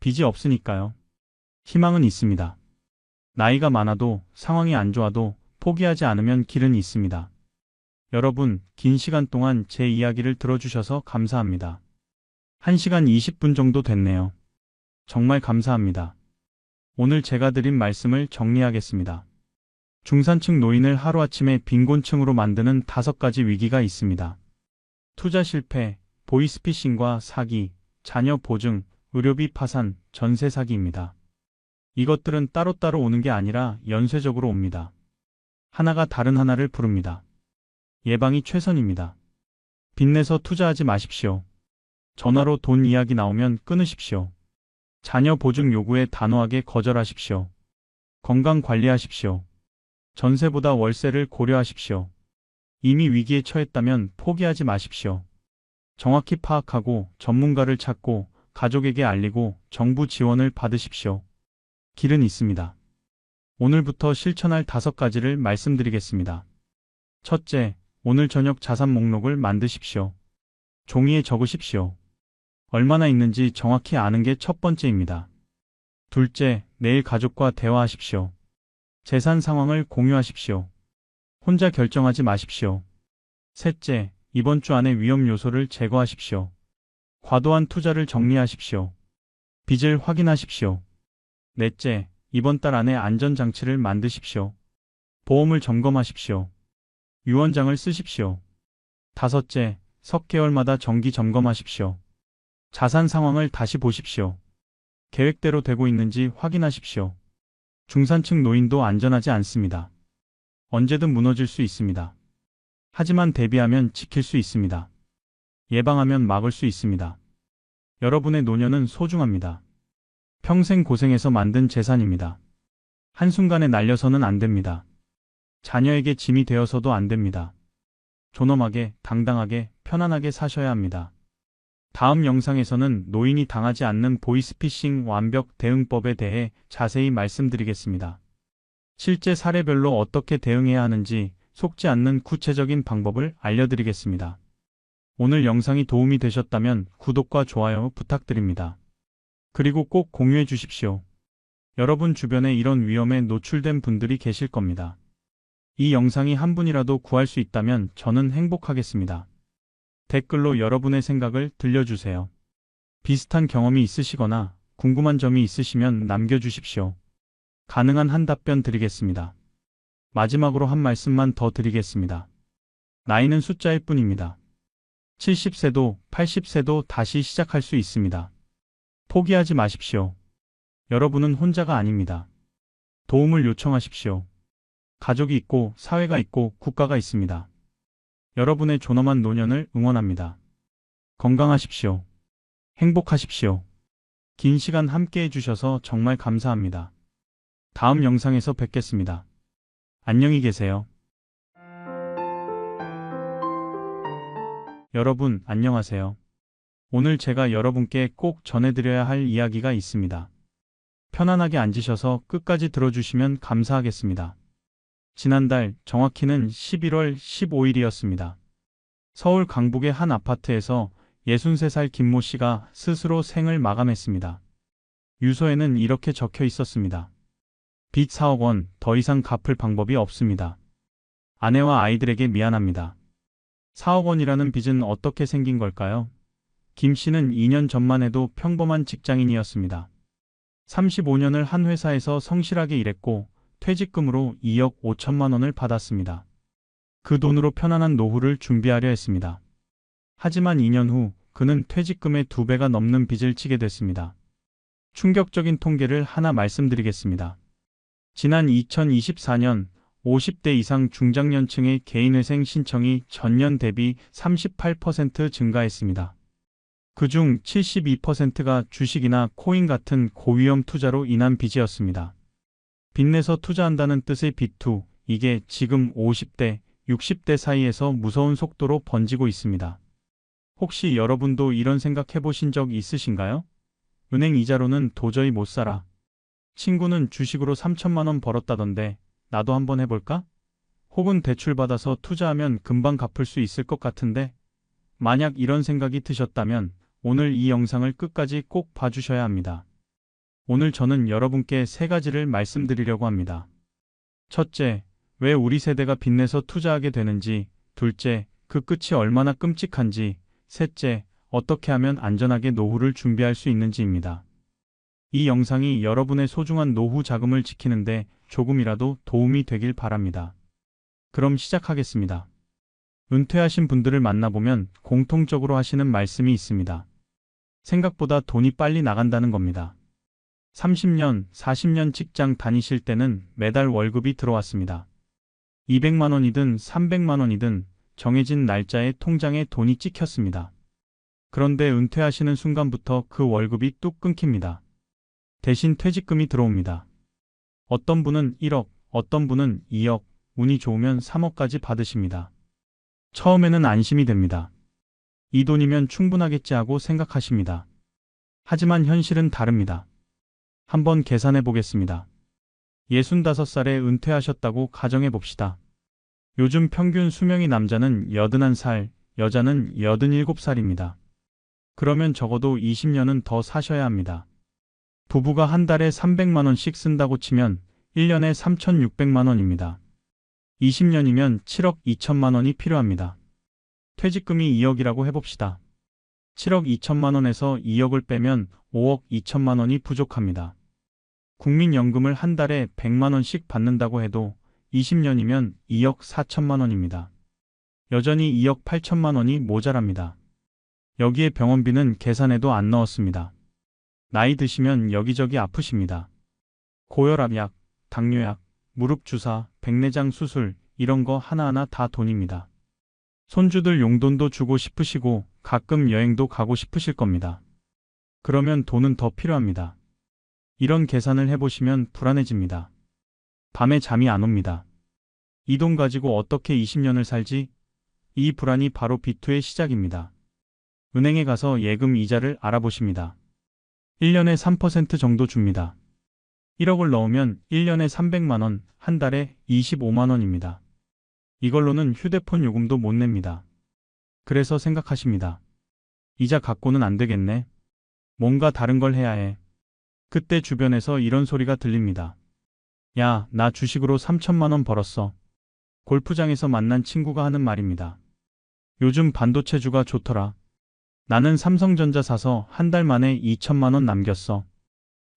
빚이 없으니까요. 희망은 있습니다. 나이가 많아도 상황이 안 좋아도 포기하지 않으면 길은 있습니다. 여러분, 긴 시간 동안 제 이야기를 들어주셔서 감사합니다. 1시간 20분 정도 됐네요. 정말 감사합니다. 오늘 제가 드린 말씀을 정리하겠습니다. 중산층 노인을 하루아침에 빈곤층으로 만드는 5가지 위기가 있습니다. 투자 실패, 보이스피싱과 사기, 자녀 보증, 의료비 파산, 전세 사기입니다. 이것들은 따로따로 오는 게 아니라 연쇄적으로 옵니다. 하나가 다른 하나를 부릅니다. 예방이 최선입니다. 빚내서 투자하지 마십시오. 전화로 돈 이야기 나오면 끊으십시오. 자녀 보증 요구에 단호하게 거절하십시오. 건강 관리하십시오. 전세보다 월세를 고려하십시오. 이미 위기에 처했다면 포기하지 마십시오. 정확히 파악하고 전문가를 찾고 가족에게 알리고 정부 지원을 받으십시오. 길은 있습니다. 오늘부터 실천할 5가지를 말씀드리겠습니다. 첫째, 오늘 저녁 자산 목록을 만드십시오. 종이에 적으십시오. 얼마나 있는지 정확히 아는 게 첫 번째입니다. 둘째, 내일 가족과 대화하십시오. 재산 상황을 공유하십시오. 혼자 결정하지 마십시오. 셋째, 이번 주 안에 위험 요소를 제거하십시오. 과도한 투자를 정리하십시오. 빚을 확인하십시오. 넷째, 이번 달 안에 안전장치를 만드십시오. 보험을 점검하십시오. 유언장을 쓰십시오. 다섯째, 석 개월마다 정기 점검하십시오. 자산 상황을 다시 보십시오. 계획대로 되고 있는지 확인하십시오. 중산층 노인도 안전하지 않습니다. 언제든 무너질 수 있습니다. 하지만 대비하면 지킬 수 있습니다. 예방하면 막을 수 있습니다. 여러분의 노년은 소중합니다. 평생 고생해서 만든 재산입니다. 한순간에 날려서는 안 됩니다. 자녀에게 짐이 되어서도 안 됩니다. 존엄하게, 당당하게, 편안하게 사셔야 합니다. 다음 영상에서는 노인이 당하지 않는 보이스피싱 완벽 대응법에 대해 자세히 말씀드리겠습니다. 실제 사례별로 어떻게 대응해야 하는지 속지 않는 구체적인 방법을 알려드리겠습니다. 오늘 영상이 도움이 되셨다면 구독과 좋아요 부탁드립니다. 그리고 꼭 공유해 주십시오. 여러분 주변에 이런 위험에 노출된 분들이 계실 겁니다. 이 영상이 한 분이라도 구할 수 있다면 저는 행복하겠습니다. 댓글로 여러분의 생각을 들려주세요. 비슷한 경험이 있으시거나 궁금한 점이 있으시면 남겨주십시오. 가능한 한 답변 드리겠습니다. 마지막으로 한 말씀만 더 드리겠습니다. 나이는 숫자일 뿐입니다. 70세도 80세도 다시 시작할 수 있습니다. 포기하지 마십시오. 여러분은 혼자가 아닙니다. 도움을 요청하십시오. 가족이 있고 사회가 있고 국가가 있습니다. 여러분의 존엄한 노년을 응원합니다. 건강하십시오. 행복하십시오. 긴 시간 함께 해주셔서 정말 감사합니다. 다음 영상에서 뵙겠습니다. 안녕히 계세요. 여러분, 안녕하세요. 오늘 제가 여러분께 꼭 전해드려야 할 이야기가 있습니다. 편안하게 앉으셔서 끝까지 들어주시면 감사하겠습니다. 지난달 정확히는 11월 15일이었습니다. 서울 강북의 한 아파트에서 63살 김모 씨가 스스로 생을 마감했습니다. 유서에는 이렇게 적혀 있었습니다. 빚 4억 원, 더 이상 갚을 방법이 없습니다. 아내와 아이들에게 미안합니다. 4억 원이라는 빚은 어떻게 생긴 걸까요? 김 씨는 2년 전만 해도 평범한 직장인이었습니다. 35년을 한 회사에서 성실하게 일했고 퇴직금으로 2억 5천만 원을 받았습니다. 그 돈으로 편안한 노후를 준비하려 했습니다. 하지만 2년 후 그는 퇴직금의 2배가 넘는 빚을 지게 됐습니다. 충격적인 통계를 하나 말씀드리겠습니다. 지난 2024년 50대 이상 중장년층의 개인회생 신청이 전년 대비 38% 증가했습니다. 그중 72%가 주식이나 코인 같은 고위험 투자로 인한 빚이었습니다. 빚내서 투자한다는 뜻의 빚투, 이게 지금 50대, 60대 사이에서 무서운 속도로 번지고 있습니다. 혹시 여러분도 이런 생각 해보신 적 있으신가요? 은행 이자로는 도저히 못 살아. 친구는 주식으로 3천만 원 벌었다던데 나도 한번 해볼까? 혹은 대출받아서 투자하면 금방 갚을 수 있을 것 같은데? 만약 이런 생각이 드셨다면 오늘 이 영상을 끝까지 꼭 봐주셔야 합니다. 오늘 저는 여러분께 3가지를 말씀드리려고 합니다. 첫째, 왜 우리 세대가 빚내서 투자하게 되는지, 둘째, 그 끝이 얼마나 끔찍한지, 셋째, 어떻게 하면 안전하게 노후를 준비할 수 있는지입니다. 이 영상이 여러분의 소중한 노후 자금을 지키는데 조금이라도 도움이 되길 바랍니다. 그럼 시작하겠습니다. 은퇴하신 분들을 만나보면 공통적으로 하시는 말씀이 있습니다. 생각보다 돈이 빨리 나간다는 겁니다. 30년, 40년 직장 다니실 때는 매달 월급이 들어왔습니다. 200만 원이든 300만 원이든 정해진 날짜에 통장에 돈이 찍혔습니다. 그런데 은퇴하시는 순간부터 그 월급이 뚝 끊깁니다. 대신 퇴직금이 들어옵니다. 어떤 분은 1억, 어떤 분은 2억, 운이 좋으면 3억까지 받으십니다. 처음에는 안심이 됩니다. 이 돈이면 충분하겠지 하고 생각하십니다. 하지만 현실은 다릅니다. 한번 계산해 보겠습니다. 65살에 은퇴하셨다고 가정해 봅시다. 요즘 평균 수명이 남자는 81살, 여자는 87살입니다. 그러면 적어도 20년은 더 사셔야 합니다. 부부가 한 달에 300만 원씩 쓴다고 치면 1년에 3,600만 원입니다. 20년이면 7억 2천만 원이 필요합니다. 퇴직금이 2억이라고 해봅시다. 7억 2천만 원에서 2억을 빼면 5억 2천만 원이 부족합니다. 국민연금을 한 달에 100만 원씩 받는다고 해도 20년이면 2억 4천만 원입니다. 여전히 2억 8천만 원이 모자랍니다. 여기에 병원비는 계산해도 안 넣었습니다. 나이 드시면 여기저기 아프십니다. 고혈압약, 당뇨약, 무릎 주사, 백내장 수술 이런 거 하나하나 다 돈입니다. 손주들 용돈도 주고 싶으시고 가끔 여행도 가고 싶으실 겁니다. 그러면 돈은 더 필요합니다. 이런 계산을 해보시면 불안해집니다. 밤에 잠이 안 옵니다. 이 돈 가지고 어떻게 20년을 살지? 이 불안이 바로 비투의 시작입니다. 은행에 가서 예금 이자를 알아보십니다. 1년에 3% 정도 줍니다. 1억을 넣으면 1년에 300만 원, 한 달에 25만 원입니다. 이걸로는 휴대폰 요금도 못 냅니다. 그래서 생각하십니다. 이자 갖고는 안 되겠네. 뭔가 다른 걸 해야 해. 그때 주변에서 이런 소리가 들립니다. 야, 나 주식으로 3천만 원 벌었어. 골프장에서 만난 친구가 하는 말입니다. 요즘 반도체주가 좋더라. 나는 삼성전자 사서 한 달 만에 2천만 원 남겼어.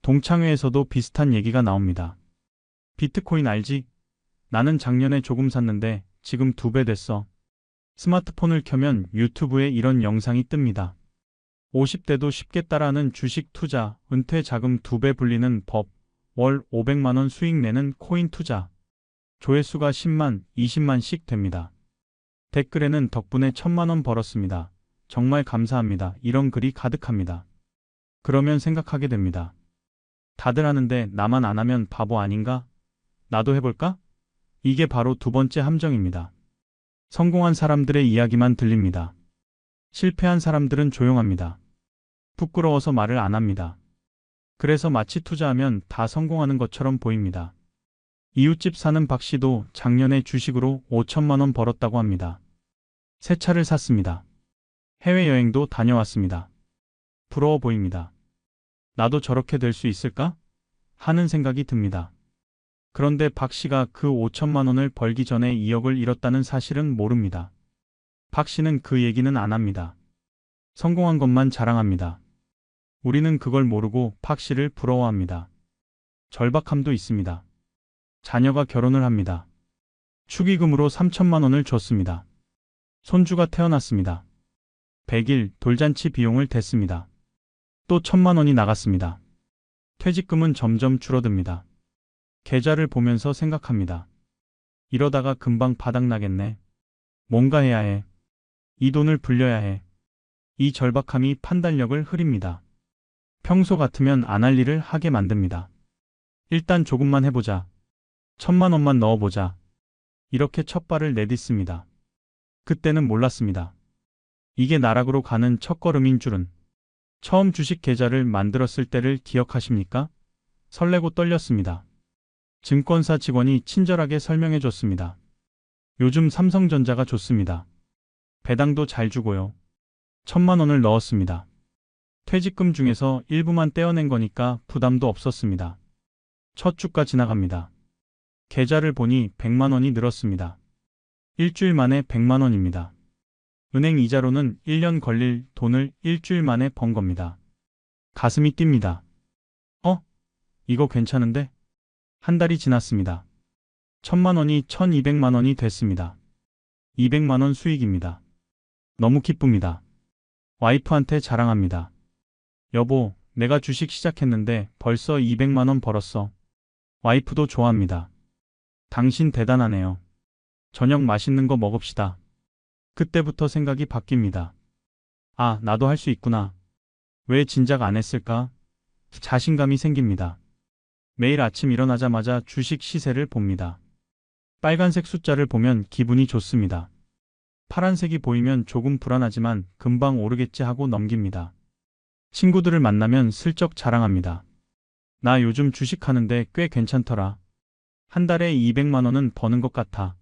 동창회에서도 비슷한 얘기가 나옵니다. 비트코인 알지? 나는 작년에 조금 샀는데 지금 2배 됐어. 스마트폰을 켜면 유튜브에 이런 영상이 뜹니다. 50대도 쉽게 따라하는 주식 투자, 은퇴 자금 2배 불리는 법, 월 500만 원 수익 내는 코인 투자. 조회수가 10만, 20만씩 됩니다. 댓글에는 덕분에 1,000만 원 벌었습니다. 정말 감사합니다. 이런 글이 가득합니다. 그러면 생각하게 됩니다. 다들 하는데 나만 안 하면 바보 아닌가? 나도 해볼까? 이게 바로 두 번째 함정입니다. 성공한 사람들의 이야기만 들립니다. 실패한 사람들은 조용합니다. 부끄러워서 말을 안 합니다. 그래서 마치 투자하면 다 성공하는 것처럼 보입니다. 이웃집 사는 박 씨도 작년에 주식으로 5천만 원 벌었다고 합니다. 새 차를 샀습니다. 해외여행도 다녀왔습니다. 부러워 보입니다. 나도 저렇게 될 수 있을까? 하는 생각이 듭니다. 그런데 박 씨가 그 5천만 원을 벌기 전에 2억을 잃었다는 사실은 모릅니다. 박 씨는 그 얘기는 안 합니다. 성공한 것만 자랑합니다. 우리는 그걸 모르고 박 씨를 부러워합니다. 절박함도 있습니다. 자녀가 결혼을 합니다. 축의금으로 3천만 원을 줬습니다. 손주가 태어났습니다. 100일 돌잔치 비용을 댔습니다. 또 1,000만 원이 나갔습니다. 퇴직금은 점점 줄어듭니다. 계좌를 보면서 생각합니다. 이러다가 금방 바닥나겠네. 뭔가 해야 해. 이 돈을 불려야 해. 이 절박함이 판단력을 흐립니다. 평소 같으면 안 할 일을 하게 만듭니다. 일단 조금만 해보자. 1,000만 원만 넣어보자. 이렇게 첫 발을 내딛습니다. 그때는 몰랐습니다. 이게 나락으로 가는 첫걸음인 줄은. 처음 주식 계좌를 만들었을 때를 기억하십니까? 설레고 떨렸습니다. 증권사 직원이 친절하게 설명해 줬습니다. 요즘 삼성전자가 좋습니다. 배당도 잘 주고요. 1,000만 원을 넣었습니다. 퇴직금 중에서 일부만 떼어낸 거니까 부담도 없었습니다. 첫 주가 지나갑니다. 계좌를 보니 100만 원이 늘었습니다. 일주일 만에 100만 원입니다. 은행 이자로는 1년 걸릴 돈을 일주일 만에 번 겁니다. 가슴이 뜁니다. 이거 괜찮은데? 한 달이 지났습니다. 1,000만 원이 1,200만 원이 됐습니다. 200만 원 수익입니다. 너무 기쁩니다. 와이프한테 자랑합니다. 여보, 내가 주식 시작했는데 벌써 200만 원 벌었어. 와이프도 좋아합니다. 당신 대단하네요. 저녁 맛있는 거 먹읍시다. 그때부터 생각이 바뀝니다. 아, 나도 할 수 있구나. 왜 진작 안 했을까? 자신감이 생깁니다. 매일 아침 일어나자마자 주식 시세를 봅니다. 빨간색 숫자를 보면 기분이 좋습니다. 파란색이 보이면 조금 불안하지만 금방 오르겠지 하고 넘깁니다. 친구들을 만나면 슬쩍 자랑합니다. 나 요즘 주식하는데 꽤 괜찮더라. 한 달에 200만 원은 버는 것 같아.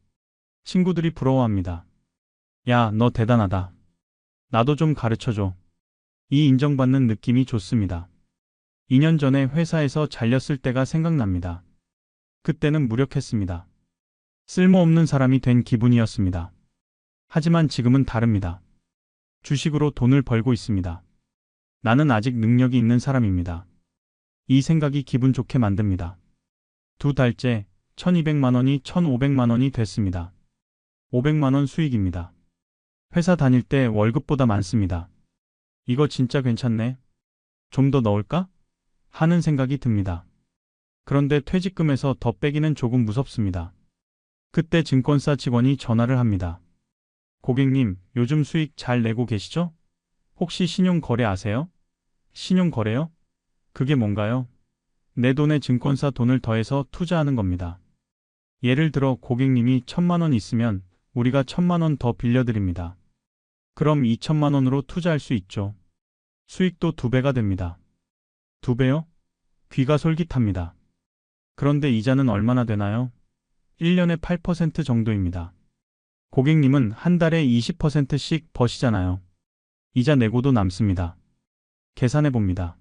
친구들이 부러워합니다. 야, 너 대단하다. 나도 좀 가르쳐줘. 이 인정받는 느낌이 좋습니다. 2년 전에 회사에서 잘렸을 때가 생각납니다. 그때는 무력했습니다. 쓸모없는 사람이 된 기분이었습니다. 하지만 지금은 다릅니다. 주식으로 돈을 벌고 있습니다. 나는 아직 능력이 있는 사람입니다. 이 생각이 기분 좋게 만듭니다. 2달째 1200만 원이 1500만 원이 됐습니다. 500만 원 수익입니다. 회사 다닐 때 월급보다 많습니다. 이거 진짜 괜찮네. 좀 더 넣을까? 하는 생각이 듭니다. 그런데 퇴직금에서 더 빼기는 조금 무섭습니다. 그때 증권사 직원이 전화를 합니다. 고객님, 요즘 수익 잘 내고 계시죠? 혹시 신용거래 아세요? 신용거래요? 그게 뭔가요? 내 돈에 증권사 돈을 더해서 투자하는 겁니다. 예를 들어 고객님이 1000만 원 있으면 우리가 1000만 원 더 빌려드립니다. 그럼 2000만 원으로 투자할 수 있죠. 수익도 2배가 됩니다. 2배요? 귀가 솔깃합니다. 그런데 이자는 얼마나 되나요? 1년에 8% 정도입니다. 고객님은 한 달에 20%씩 버시잖아요. 이자 내고도 남습니다. 계산해 봅니다.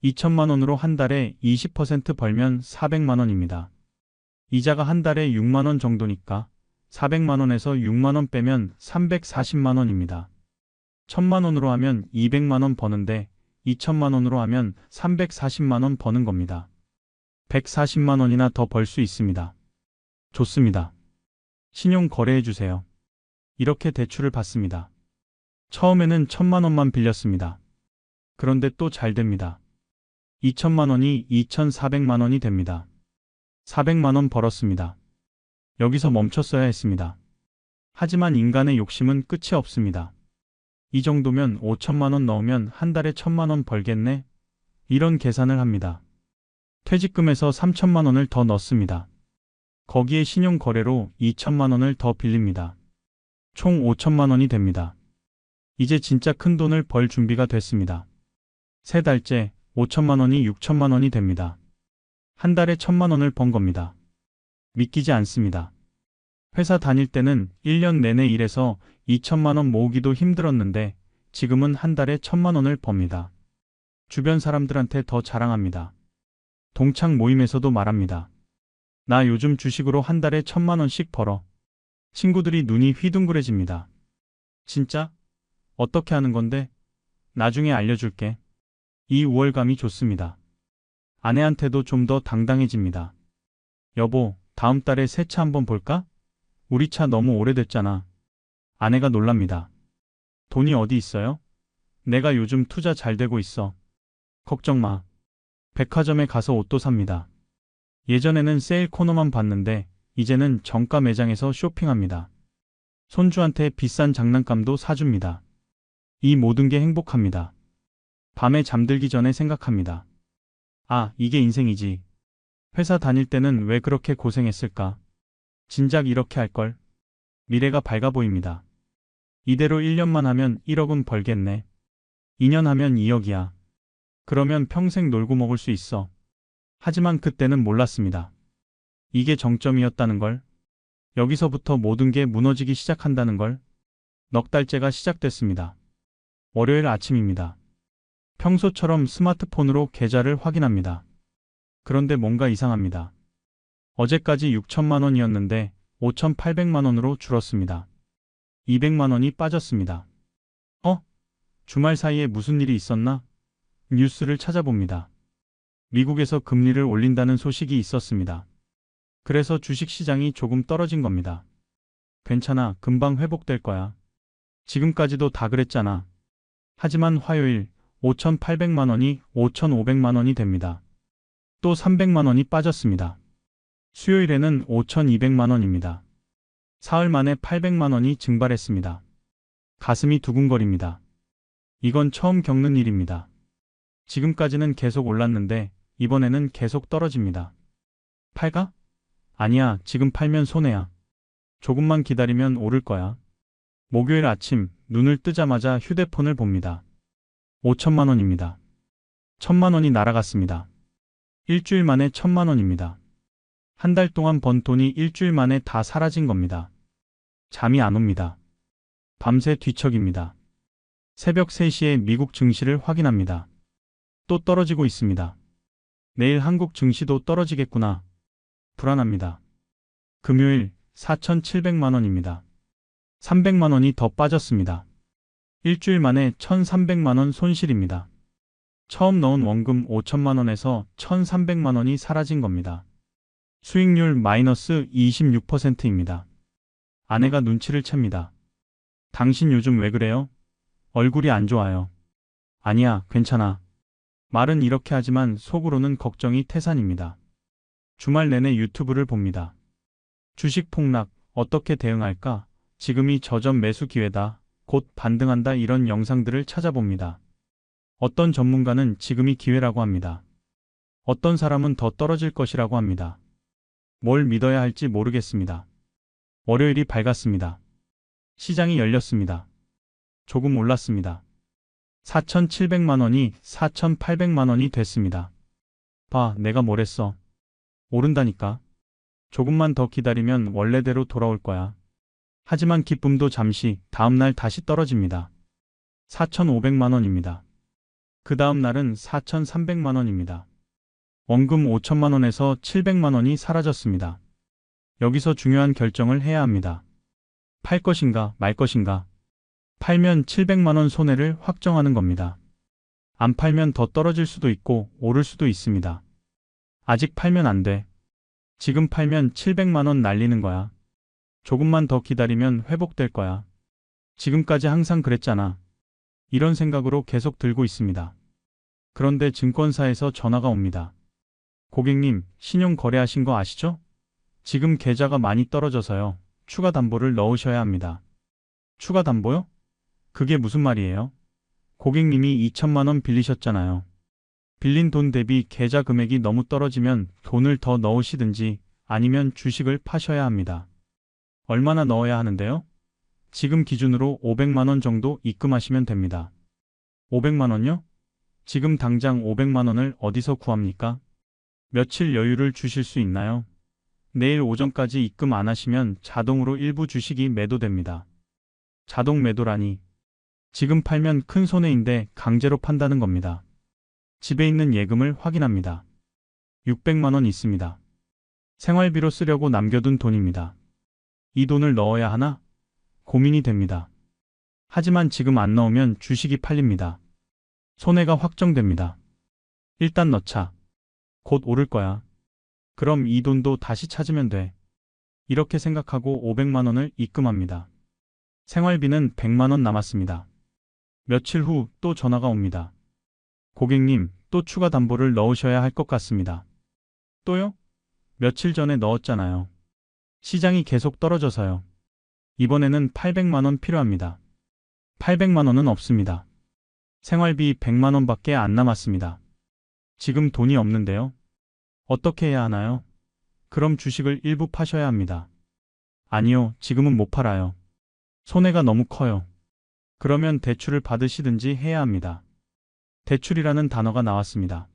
2천만 원으로 한 달에 20% 벌면 400만 원입니다. 이자가 한 달에 6만 원 정도니까 400만 원에서 6만 원 빼면 340만 원입니다. 1000만 원으로 하면 200만 원 버는데 2천만 원으로 하면 340만 원 버는 겁니다. 140만 원이나 더 벌 수 있습니다. 좋습니다. 신용 거래해 주세요. 이렇게 대출을 받습니다. 처음에는 1000만 원만 빌렸습니다. 그런데 또 잘 됩니다. 2천만 원이 2400만 원이 됩니다. 400만 원 벌었습니다. 여기서 멈췄어야 했습니다. 하지만 인간의 욕심은 끝이 없습니다. 이 정도면 5천만 원 넣으면 한 달에 1000만 원 벌겠네? 이런 계산을 합니다. 퇴직금에서 3천만 원을 더 넣습니다. 거기에 신용거래로 2천만 원을 더 빌립니다. 총 5천만 원이 됩니다. 이제 진짜 큰 돈을 벌 준비가 됐습니다. 3달째 5천만 원이 6천만 원이 됩니다. 한 달에 1000만 원을 번 겁니다. 믿기지 않습니다. 회사 다닐 때는 1년 내내 일해서 2천만 원 모으기도 힘들었는데 지금은 한 달에 1000만 원을 법니다. 주변 사람들한테 더 자랑합니다. 동창 모임에서도 말합니다. 나 요즘 주식으로 한 달에 1000만 원씩 벌어. 친구들이 눈이 휘둥그레집니다. 진짜? 어떻게 하는 건데? 나중에 알려줄게. 이 우월감이 좋습니다. 아내한테도 좀 더 당당해집니다. 여보, 다음 달에 새 차 한번 볼까? 우리 차 너무 오래됐잖아. 아내가 놀랍니다. 돈이 어디 있어요? 내가 요즘 투자 잘 되고 있어. 걱정 마. 백화점에 가서 옷도 삽니다. 예전에는 세일 코너만 봤는데 이제는 정가 매장에서 쇼핑합니다. 손주한테 비싼 장난감도 사줍니다. 이 모든 게 행복합니다. 밤에 잠들기 전에 생각합니다. 아, 이게 인생이지. 회사 다닐 때는 왜 그렇게 고생했을까? 진작 이렇게 할걸. 미래가 밝아 보입니다. 이대로 1년만 하면 1억은 벌겠네. 2년 하면 2억이야. 그러면 평생 놀고 먹을 수 있어. 하지만 그때는 몰랐습니다. 이게 정점이었다는 걸. 여기서부터 모든 게 무너지기 시작한다는 걸. 넉 달째가 시작됐습니다. 월요일 아침입니다. 평소처럼 스마트폰으로 계좌를 확인합니다. 그런데 뭔가 이상합니다. 어제까지 6천만 원이었는데 5,800만 원으로 줄었습니다. 200만 원이 빠졌습니다. 주말 사이에 무슨 일이 있었나? 뉴스를 찾아봅니다. 미국에서 금리를 올린다는 소식이 있었습니다. 그래서 주식시장이 조금 떨어진 겁니다. 괜찮아, 금방 회복될 거야. 지금까지도 다 그랬잖아. 하지만 화요일 5,800만 원이 5,500만 원이 됩니다. 또 300만 원이 빠졌습니다. 수요일에는 5,200만 원입니다. 사흘 만에 800만 원이 증발했습니다. 가슴이 두근거립니다. 이건 처음 겪는 일입니다. 지금까지는 계속 올랐는데 이번에는 계속 떨어집니다. 팔까? 아니야, 지금 팔면 손해야. 조금만 기다리면 오를 거야. 목요일 아침 눈을 뜨자마자 휴대폰을 봅니다. 5천만 원입니다. 1000만 원이 날아갔습니다. 일주일 만에 1000만 원입니다. 한 달 동안 번 돈이 일주일 만에 다 사라진 겁니다. 잠이 안 옵니다. 밤새 뒤척입니다. 새벽 3시에 미국 증시를 확인합니다. 또 떨어지고 있습니다. 내일 한국 증시도 떨어지겠구나. 불안합니다. 금요일 4,700만 원입니다. 300만 원이 더 빠졌습니다. 일주일 만에 1,300만 원 손실입니다. 처음 넣은 원금 5천만 원에서 1,300만 원이 사라진 겁니다. 수익률 마이너스 26%입니다. 아내가 눈치를 챕니다. 당신 요즘 왜 그래요? 얼굴이 안 좋아요. 아니야, 괜찮아. 말은 이렇게 하지만 속으로는 걱정이 태산입니다. 주말 내내 유튜브를 봅니다. 주식 폭락, 어떻게 대응할까? 지금이 저점 매수 기회다. 곧 반등한다. 이런 영상들을 찾아봅니다. 어떤 전문가는 지금이 기회라고 합니다. 어떤 사람은 더 떨어질 것이라고 합니다. 뭘 믿어야 할지 모르겠습니다. 월요일이 밝았습니다. 시장이 열렸습니다. 조금 올랐습니다. 4,700만 원이 4,800만 원이 됐습니다. 봐, 내가 뭘 했어. 오른다니까. 조금만 더 기다리면 원래대로 돌아올 거야. 하지만 기쁨도 잠시, 다음날 다시 떨어집니다. 4,500만 원입니다. 그 다음 날은 4,300만 원입니다. 원금 5천만 원에서 700만 원이 사라졌습니다. 여기서 중요한 결정을 해야 합니다. 팔 것인가 말 것인가. 팔면 700만 원 손해를 확정하는 겁니다. 안 팔면 더 떨어질 수도 있고 오를 수도 있습니다. 아직 팔면 안 돼. 지금 팔면 700만 원 날리는 거야. 조금만 더 기다리면 회복될 거야. 지금까지 항상 그랬잖아. 이런 생각으로 계속 들고 있습니다. 그런데 증권사에서 전화가 옵니다. 고객님, 신용 거래하신 거 아시죠? 지금 계좌가 많이 떨어져서요. 추가 담보를 넣으셔야 합니다. 추가 담보요? 그게 무슨 말이에요? 고객님이 2천만 원 빌리셨잖아요. 빌린 돈 대비 계좌 금액이 너무 떨어지면 돈을 더 넣으시든지 아니면 주식을 파셔야 합니다. 얼마나 넣어야 하는데요? 지금 기준으로 500만 원 정도 입금하시면 됩니다. 500만 원요? 지금 당장 500만 원을 어디서 구합니까? 며칠 여유를 주실 수 있나요? 내일 오전까지 입금 안 하시면 자동으로 일부 주식이 매도됩니다. 자동 매도라니. 지금 팔면 큰 손해인데 강제로 판다는 겁니다. 집에 있는 예금을 확인합니다. 600만 원 있습니다. 생활비로 쓰려고 남겨둔 돈입니다. 이 돈을 넣어야 하나? 고민이 됩니다. 하지만 지금 안 넣으면 주식이 팔립니다. 손해가 확정됩니다. 일단 넣자. 곧 오를 거야. 그럼 이 돈도 다시 찾으면 돼. 이렇게 생각하고 500만 원을 입금합니다. 생활비는 100만 원 남았습니다. 며칠 후 또 전화가 옵니다. 고객님, 또 추가 담보를 넣으셔야 할 것 같습니다. 또요? 며칠 전에 넣었잖아요. 시장이 계속 떨어져서요. 이번에는 800만 원 필요합니다. 800만 원은 없습니다. 생활비 100만 원밖에 안 남았습니다. 지금 돈이 없는데요. 어떻게 해야 하나요? 그럼 주식을 일부 파셔야 합니다. 아니요, 지금은 못 팔아요. 손해가 너무 커요. 그러면 대출을 받으시든지 해야 합니다. 대출이라는 단어가 나왔습니다.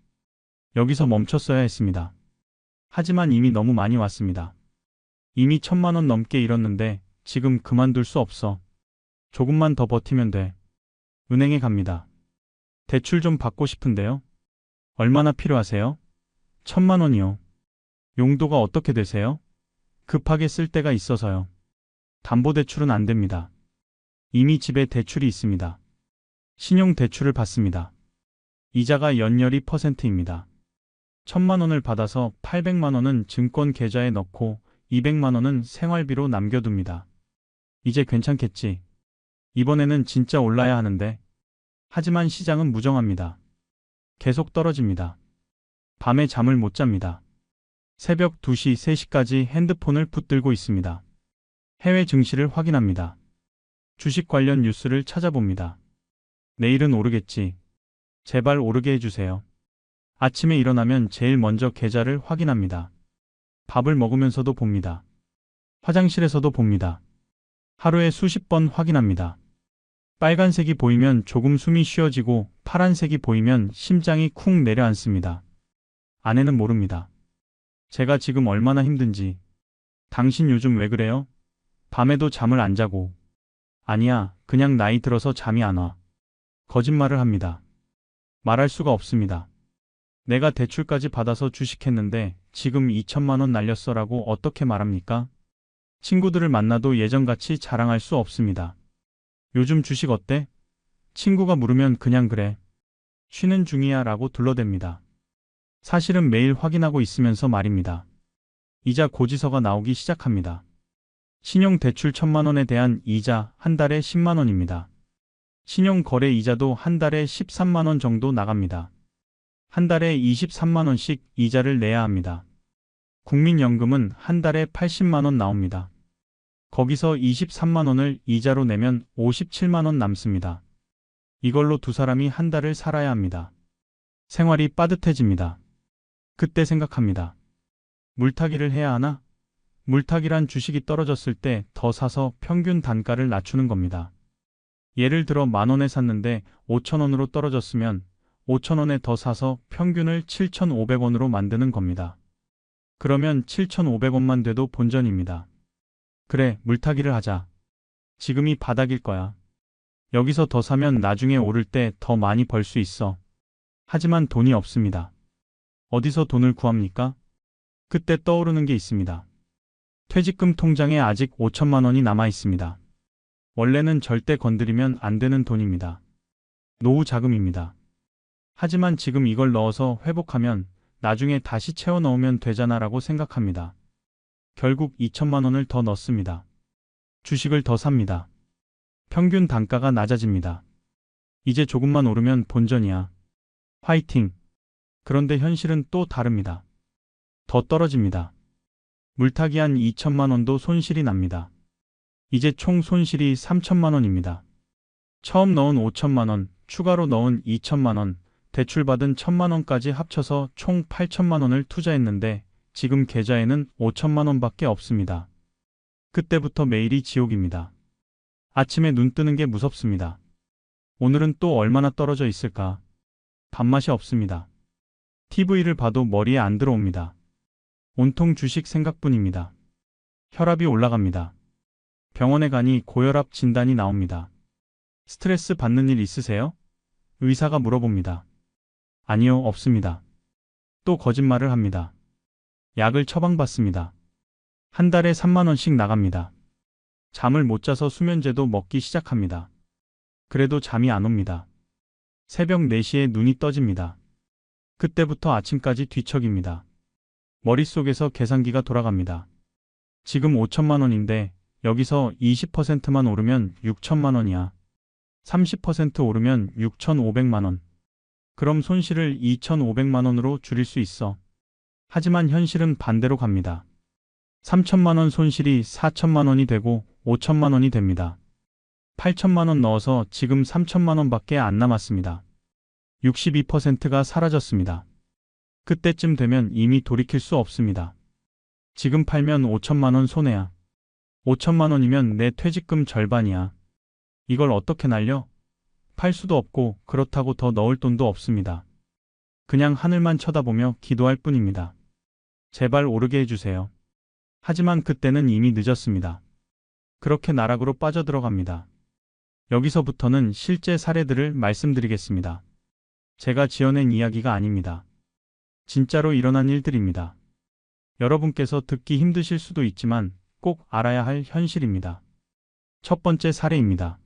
여기서 멈췄어야 했습니다. 하지만 이미 너무 많이 왔습니다. 이미 1,000만 원 넘게 잃었는데 지금 그만둘 수 없어. 조금만 더 버티면 돼. 은행에 갑니다. 대출 좀 받고 싶은데요. 얼마나 필요하세요? 1,000만 원이요. 용도가 어떻게 되세요? 급하게 쓸 때가 있어서요. 담보대출은 안 됩니다. 이미 집에 대출이 있습니다. 신용대출을 받습니다. 이자가 연율이 %입니다. 1,000만 원을 받아서 800만 원은 증권 계좌에 넣고 200만 원은 생활비로 남겨둡니다. 이제 괜찮겠지. 이번에는 진짜 올라야 하는데. 하지만 시장은 무정합니다. 계속 떨어집니다. 밤에 잠을 못 잡니다. 새벽 2시, 3시까지 핸드폰을 붙들고 있습니다. 해외 증시를 확인합니다. 주식 관련 뉴스를 찾아봅니다. 내일은 오르겠지. 제발 오르게 해주세요. 아침에 일어나면 제일 먼저 계좌를 확인합니다. 밥을 먹으면서도 봅니다. 화장실에서도 봅니다. 하루에 수십 번 확인합니다. 빨간색이 보이면 조금 숨이 쉬어지고 파란색이 보이면 심장이 쿵 내려앉습니다. 아내는 모릅니다. 제가 지금 얼마나 힘든지. 당신 요즘 왜 그래요? 밤에도 잠을 안 자고. 아니야, 그냥 나이 들어서 잠이 안 와. 거짓말을 합니다. 말할 수가 없습니다. 내가 대출까지 받아서 주식했는데 지금 2천만 원 날렸어라고 어떻게 말합니까? 친구들을 만나도 예전같이 자랑할 수 없습니다. 요즘 주식 어때? 친구가 물으면 그냥 그래. 쉬는 중이야 라고 둘러댑니다. 사실은 매일 확인하고 있으면서 말입니다. 이자 고지서가 나오기 시작합니다. 신용대출 1,000만 원에 대한 이자 한 달에 10만 원입니다. 신용거래 이자도 한 달에 13만 원 정도 나갑니다. 한 달에 23만 원씩 이자를 내야 합니다. 국민연금은 한 달에 80만 원 나옵니다. 거기서 23만 원을 이자로 내면 57만 원 남습니다. 이걸로 두 사람이 한 달을 살아야 합니다. 생활이 빠듯해집니다. 그때 생각합니다. 물타기를 해야 하나? 물타기란 주식이 떨어졌을 때 더 사서 평균 단가를 낮추는 겁니다. 예를 들어 10,000원에 샀는데 5,000원으로 떨어졌으면 5,000원에 더 사서 평균을 7,500원으로 만드는 겁니다. 그러면 7,500원만 돼도 본전입니다. 그래, 물타기를 하자. 지금이 바닥일 거야. 여기서 더 사면 나중에 오를 때 더 많이 벌 수 있어. 하지만 돈이 없습니다. 어디서 돈을 구합니까? 그때 떠오르는 게 있습니다. 퇴직금 통장에 아직 5천만 원이 남아 있습니다. 원래는 절대 건드리면 안 되는 돈입니다. 노후 자금입니다. 하지만 지금 이걸 넣어서 회복하면 나중에 다시 채워 넣으면 되잖아라고 생각합니다. 결국 2천만 원을 더 넣습니다. 주식을 더 삽니다. 평균 단가가 낮아집니다. 이제 조금만 오르면 본전이야. 화이팅! 그런데 현실은 또 다릅니다. 더 떨어집니다. 물타기한 2천만 원도 손실이 납니다. 이제 총 손실이 3천만 원입니다. 처음 넣은 5천만 원, 추가로 넣은 2천만 원, 대출받은 1,000만 원까지 합쳐서 총 8천만 원을 투자했는데 지금 계좌에는 5천만 원밖에 없습니다. 그때부터 매일이 지옥입니다. 아침에 눈 뜨는 게 무섭습니다. 오늘은 또 얼마나 떨어져 있을까? 밥맛이 없습니다. TV를 봐도 머리에 안 들어옵니다. 온통 주식 생각뿐입니다. 혈압이 올라갑니다. 병원에 가니 고혈압 진단이 나옵니다. 스트레스 받는 일 있으세요? 의사가 물어봅니다. 아니요, 없습니다. 또 거짓말을 합니다. 약을 처방받습니다. 한 달에 3만 원씩 나갑니다. 잠을 못 자서 수면제도 먹기 시작합니다. 그래도 잠이 안 옵니다. 새벽 4시에 눈이 떠집니다. 그때부터 아침까지 뒤척입니다. 머릿속에서 계산기가 돌아갑니다. 지금 5천만 원인데 여기서 20%만 오르면 6천만 원이야. 30% 오르면 6,500만 원. 그럼 손실을 2,500만 원으로 줄일 수 있어. 하지만 현실은 반대로 갑니다. 3천만 원 손실이 4천만 원이 되고 5천만 원이 됩니다. 8천만 원 넣어서 지금 3천만 원밖에 안 남았습니다. 62%가 사라졌습니다. 그때쯤 되면 이미 돌이킬 수 없습니다. 지금 팔면 5천만 원 손해야. 5천만 원이면 내 퇴직금 절반이야. 이걸 어떻게 날려? 팔 수도 없고 그렇다고 더 넣을 돈도 없습니다. 그냥 하늘만 쳐다보며 기도할 뿐입니다. 제발 오르게 해주세요. 하지만 그때는 이미 늦었습니다. 그렇게 나락으로 빠져들어갑니다. 여기서부터는 실제 사례들을 말씀드리겠습니다. 제가 지어낸 이야기가 아닙니다. 진짜로 일어난 일들입니다. 여러분께서 듣기 힘드실 수도 있지만 꼭 알아야 할 현실입니다. 첫 번째 사례입니다.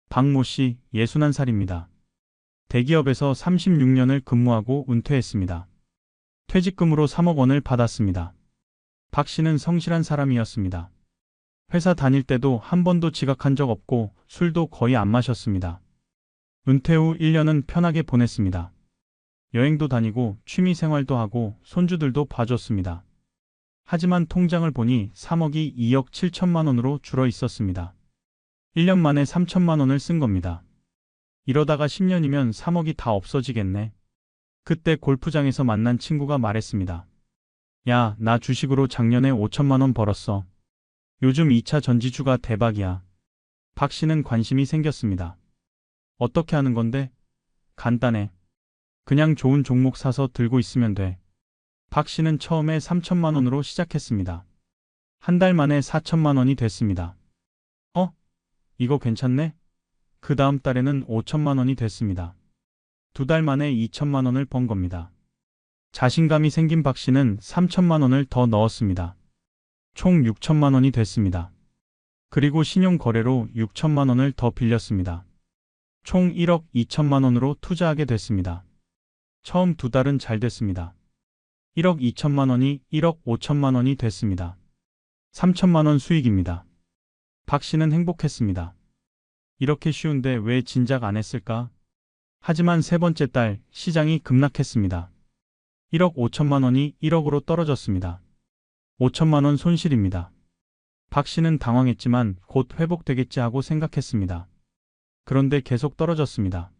박모 씨, 61살입니다. 대기업에서 36년을 근무하고 은퇴했습니다. 퇴직금으로 3억 원을 받았습니다. 박 씨는 성실한 사람이었습니다. 회사 다닐 때도 한 번도 지각한 적 없고 술도 거의 안 마셨습니다. 은퇴 후 1년은 편하게 보냈습니다. 여행도 다니고 취미 생활도 하고 손주들도 봐줬습니다. 하지만 통장을 보니 3억이 2억 7천만 원으로 줄어 있었습니다. 1년 만에 3천만 원을 쓴 겁니다. 이러다가 10년이면 3억이 다 없어지겠네. 그때 골프장에서 만난 친구가 말했습니다. 야, 나 주식으로 작년에 5천만 원 벌었어. 요즘 2차 전지주가 대박이야. 박 씨는 관심이 생겼습니다. 어떻게 하는 건데? 간단해. 그냥 좋은 종목 사서 들고 있으면 돼. 박 씨는 처음에 3천만 원으로 시작했습니다. 한 달 만에 4천만 원이 됐습니다. 이거 괜찮네? 그 다음 달에는 5천만 원이 됐습니다. 두 달 만에 2천만 원을 번 겁니다. 자신감이 생긴 박 씨는 3천만 원을 더 넣었습니다. 총 6천만 원이 됐습니다. 그리고 신용거래로 6천만 원을 더 빌렸습니다. 총 1억 2천만 원으로 투자하게 됐습니다. 처음 두 달은 잘 됐습니다. 1억 2천만 원이 1억 5천만 원이 됐습니다. 3천만 원 수익입니다. 박 씨는 행복했습니다. 이렇게 쉬운데 왜 진작 안 했을까? 하지만 세 번째 달 시장이 급락했습니다. 1억 5천만 원이 1억으로 떨어졌습니다. 5천만 원 손실입니다. 박 씨는 당황했지만 곧 회복되겠지 하고 생각했습니다. 그런데 계속 떨어졌습니다.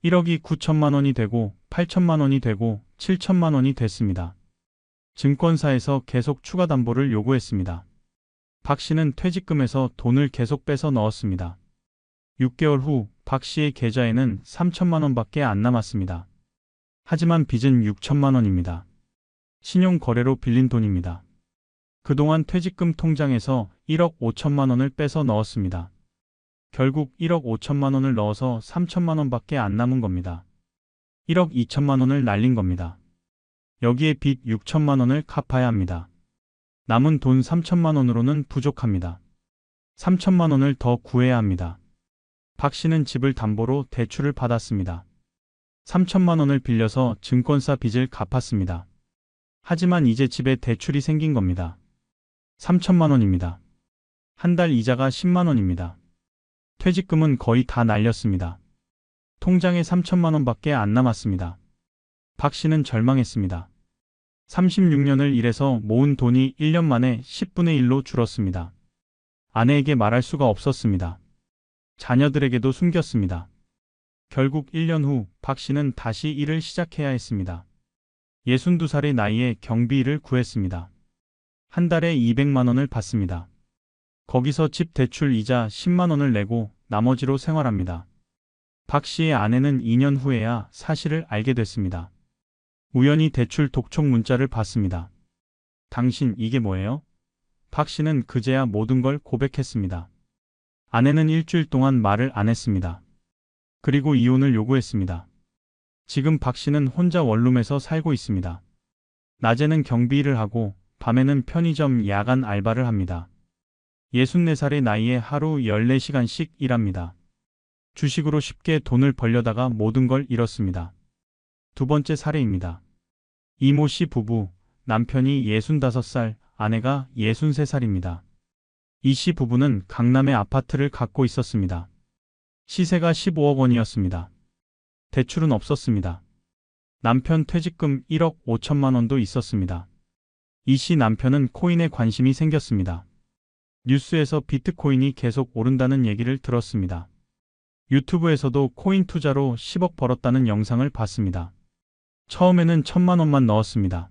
1억이 9천만 원이 되고 8천만 원이 되고 7천만 원이 됐습니다. 증권사에서 계속 추가 담보를 요구했습니다. 박 씨는 퇴직금에서 돈을 계속 빼서 넣었습니다. 6개월 후 박 씨의 계좌에는 3천만 원밖에 안 남았습니다. 하지만 빚은 6천만 원입니다. 신용거래로 빌린 돈입니다. 그동안 퇴직금 통장에서 1억 5천만 원을 빼서 넣었습니다. 결국 1억 5천만 원을 넣어서 3천만 원밖에 안 남은 겁니다. 1억 2천만 원을 날린 겁니다. 여기에 빚 6천만 원을 갚아야 합니다. 남은 돈 3천만 원으로는 부족합니다. 3천만 원을 더 구해야 합니다. 박 씨는 집을 담보로 대출을 받았습니다. 3천만 원을 빌려서 증권사 빚을 갚았습니다. 하지만 이제 집에 대출이 생긴 겁니다. 3천만 원입니다. 한 달 이자가 10만 원입니다. 퇴직금은 거의 다 날렸습니다. 통장에 3천만 원밖에 안 남았습니다. 박 씨는 절망했습니다. 36년을 일해서 모은 돈이 1년 만에 10분의 1로 줄었습니다. 아내에게 말할 수가 없었습니다. 자녀들에게도 숨겼습니다. 결국 1년 후 박 씨는 다시 일을 시작해야 했습니다. 62살의 나이에 경비일을 구했습니다. 한 달에 200만 원을 받습니다. 거기서 집 대출 이자 10만 원을 내고 나머지로 생활합니다. 박 씨의 아내는 2년 후에야 사실을 알게 됐습니다. 우연히 대출 독촉 문자를 받습니다. 당신 이게 뭐예요? 박 씨는 그제야 모든 걸 고백했습니다. 아내는 일주일 동안 말을 안 했습니다. 그리고 이혼을 요구했습니다. 지금 박 씨는 혼자 원룸에서 살고 있습니다. 낮에는 경비일을 하고 밤에는 편의점 야간 알바를 합니다. 64살의 나이에 하루 14시간씩 일합니다. 주식으로 쉽게 돈을 벌려다가 모든 걸 잃었습니다. 두 번째 사례입니다. 이모 씨 부부, 남편이 65살, 아내가 63살입니다. 이 씨 부부는 강남에 아파트를 갖고 있었습니다. 시세가 15억 원이었습니다. 대출은 없었습니다. 남편 퇴직금 1억 5천만 원도 있었습니다. 이 씨 남편은 코인에 관심이 생겼습니다. 뉴스에서 비트코인이 계속 오른다는 얘기를 들었습니다. 유튜브에서도 코인 투자로 10억 벌었다는 영상을 봤습니다. 처음에는 1천만 원만 넣었습니다.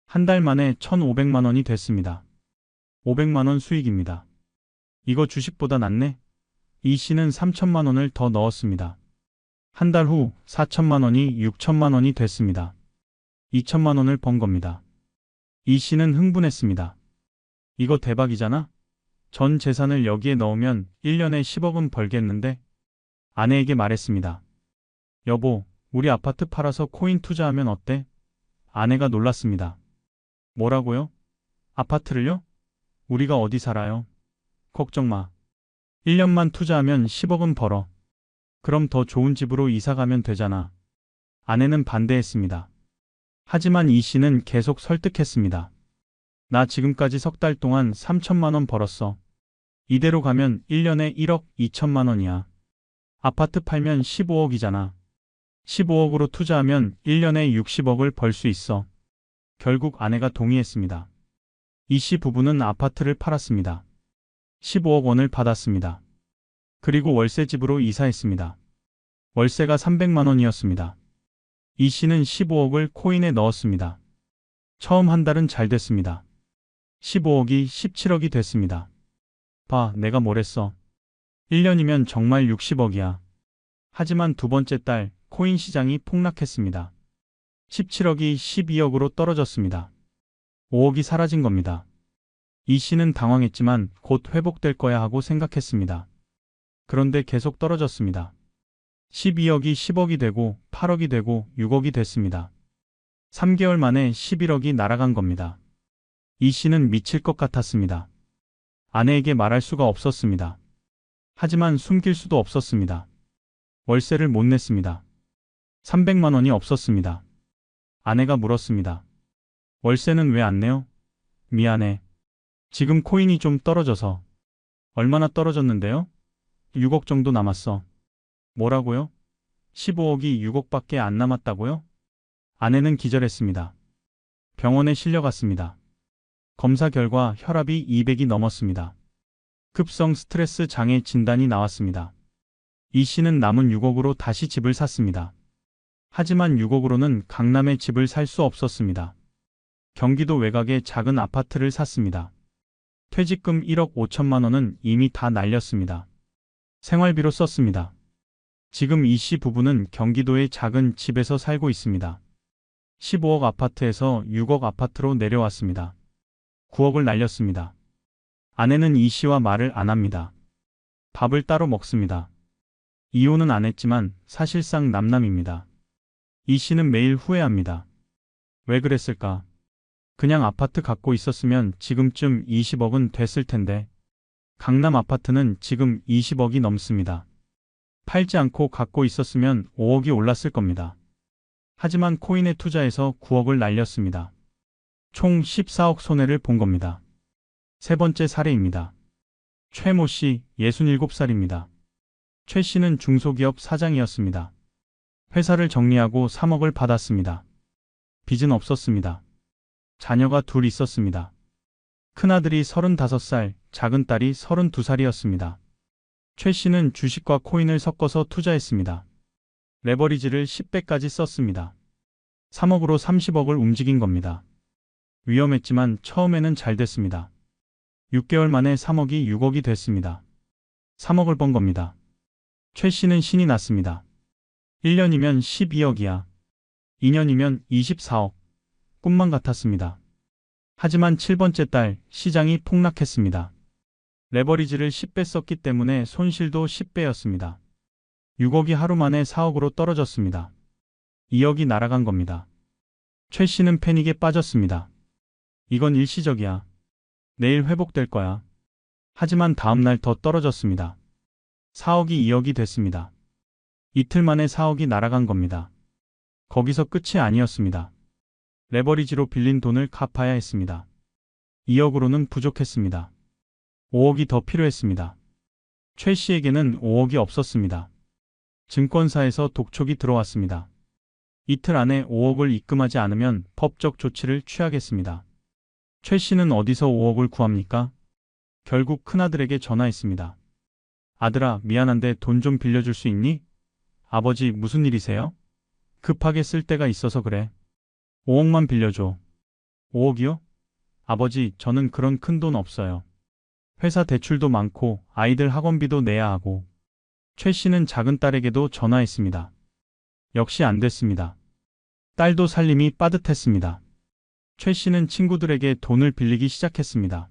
한 달 만에 1,500만 원이 됐습니다. 500만 원 수익입니다. 이거 주식보다 낫네? 이 씨는 3천만 원을 더 넣었습니다. 한 달 후 4천만 원이 6천만 원이 됐습니다. 2천만 원을 번 겁니다. 이 씨는 흥분했습니다. 이거 대박이잖아? 전 재산을 여기에 넣으면 1년에 10억은 벌겠는데? 아내에게 말했습니다. 여보, 우리 아파트 팔아서 코인 투자하면 어때? 아내가 놀랐습니다. 뭐라고요? 아파트를요? 우리가 어디 살아요? 걱정 마. 1년만 투자하면 10억은 벌어. 그럼 더 좋은 집으로 이사 가면 되잖아. 아내는 반대했습니다. 하지만 이 씨는 계속 설득했습니다. 나 지금까지 석 달 동안 3천만 원 벌었어. 이대로 가면 1년에 1억 2천만 원이야. 아파트 팔면 15억이잖아. 15억으로 투자하면 1년에 60억을 벌 수 있어. 결국 아내가 동의했습니다. 이 씨 부부는 아파트를 팔았습니다. 15억 원을 받았습니다. 그리고 월세집으로 이사했습니다. 월세가 300만 원이었습니다. 이 씨는 15억을 코인에 넣었습니다. 처음 한 달은 잘 됐습니다. 15억이 17억이 됐습니다. 봐, 내가 뭘 했어. 1년이면 정말 60억이야. 하지만 두 번째 달 코인 시장이 폭락했습니다. 17억이 12억으로 떨어졌습니다. 5억이 사라진 겁니다. 이 씨는 당황했지만 곧 회복될 거야 하고 생각했습니다. 그런데 계속 떨어졌습니다. 12억이 10억이 되고 8억이 되고 6억이 됐습니다. 3개월 만에 11억이 날아간 겁니다. 이 씨는 미칠 것 같았습니다. 아내에게 말할 수가 없었습니다. 하지만 숨길 수도 없었습니다. 월세를 못 냈습니다. 300만 원이 없었습니다. 아내가 물었습니다. 월세는 왜 안 내요? 미안해. 지금 코인이 좀 떨어져서. 얼마나 떨어졌는데요? 6억 정도 남았어. 뭐라고요? 15억이 6억밖에 안 남았다고요? 아내는 기절했습니다. 병원에 실려갔습니다. 검사 결과 혈압이 200이 넘었습니다. 급성 스트레스 장애 진단이 나왔습니다. 이 씨는 남은 6억으로 다시 집을 샀습니다. 하지만 6억으로는 강남에 집을 살 수 없었습니다. 경기도 외곽에 작은 아파트를 샀습니다. 퇴직금 1억 5천만 원은 이미 다 날렸습니다. 생활비로 썼습니다. 지금 이 씨 부부는 경기도의 작은 집에서 살고 있습니다. 15억 아파트에서 6억 아파트로 내려왔습니다. 9억을 날렸습니다. 아내는 이 씨와 말을 안 합니다. 밥을 따로 먹습니다. 이혼은 안 했지만 사실상 남남입니다. 이 씨는 매일 후회합니다. 왜 그랬을까? 그냥 아파트 갖고 있었으면 지금쯤 20억은 됐을 텐데. 강남 아파트는 지금 20억이 넘습니다. 팔지 않고 갖고 있었으면 5억이 올랐을 겁니다. 하지만 코인에 투자해서 9억을 날렸습니다. 총 14억 손해를 본 겁니다. 세 번째 사례입니다. 최모 씨, 67살입니다. 최 씨는 중소기업 사장이었습니다. 회사를 정리하고 3억을 받았습니다. 빚은 없었습니다. 자녀가 둘 있었습니다. 큰아들이 35살, 작은 딸이 32살이었습니다. 최 씨는 주식과 코인을 섞어서 투자했습니다. 레버리지를 10배까지 썼습니다. 3억으로 30억을 움직인 겁니다. 위험했지만 처음에는 잘 됐습니다. 6개월 만에 3억이 6억이 됐습니다. 3억을 번 겁니다. 최 씨는 신이 났습니다. 1년이면 12억이야. 2년이면 24억. 꿈만 같았습니다. 하지만 7번째 달 시장이 폭락했습니다. 레버리지를 10배 썼기 때문에 손실도 10배였습니다. 6억이 하루 만에 4억으로 떨어졌습니다. 2억이 날아간 겁니다. 최 씨는 패닉에 빠졌습니다. 이건 일시적이야. 내일 회복될 거야. 하지만 다음날 더 떨어졌습니다. 4억이 2억이 됐습니다. 이틀 만에 4억이 날아간 겁니다. 거기서 끝이 아니었습니다. 레버리지로 빌린 돈을 갚아야 했습니다. 2억으로는 부족했습니다. 5억이 더 필요했습니다. 최 씨에게는 5억이 없었습니다. 증권사에서 독촉이 들어왔습니다. 이틀 안에 5억을 입금하지 않으면 법적 조치를 취하겠습니다. 최 씨는 어디서 5억을 구합니까? 결국 큰아들에게 전화했습니다. 아들아, 미안한데 돈 좀 빌려줄 수 있니? 아버지, 무슨 일이세요? 급하게 쓸 데가 있어서 그래. 5억만 빌려줘. 5억이요? 아버지, 저는 그런 큰 돈 없어요. 회사 대출도 많고 아이들 학원비도 내야 하고. 최 씨는 작은 딸에게도 전화했습니다. 역시 안 됐습니다. 딸도 살림이 빠듯했습니다. 최 씨는 친구들에게 돈을 빌리기 시작했습니다.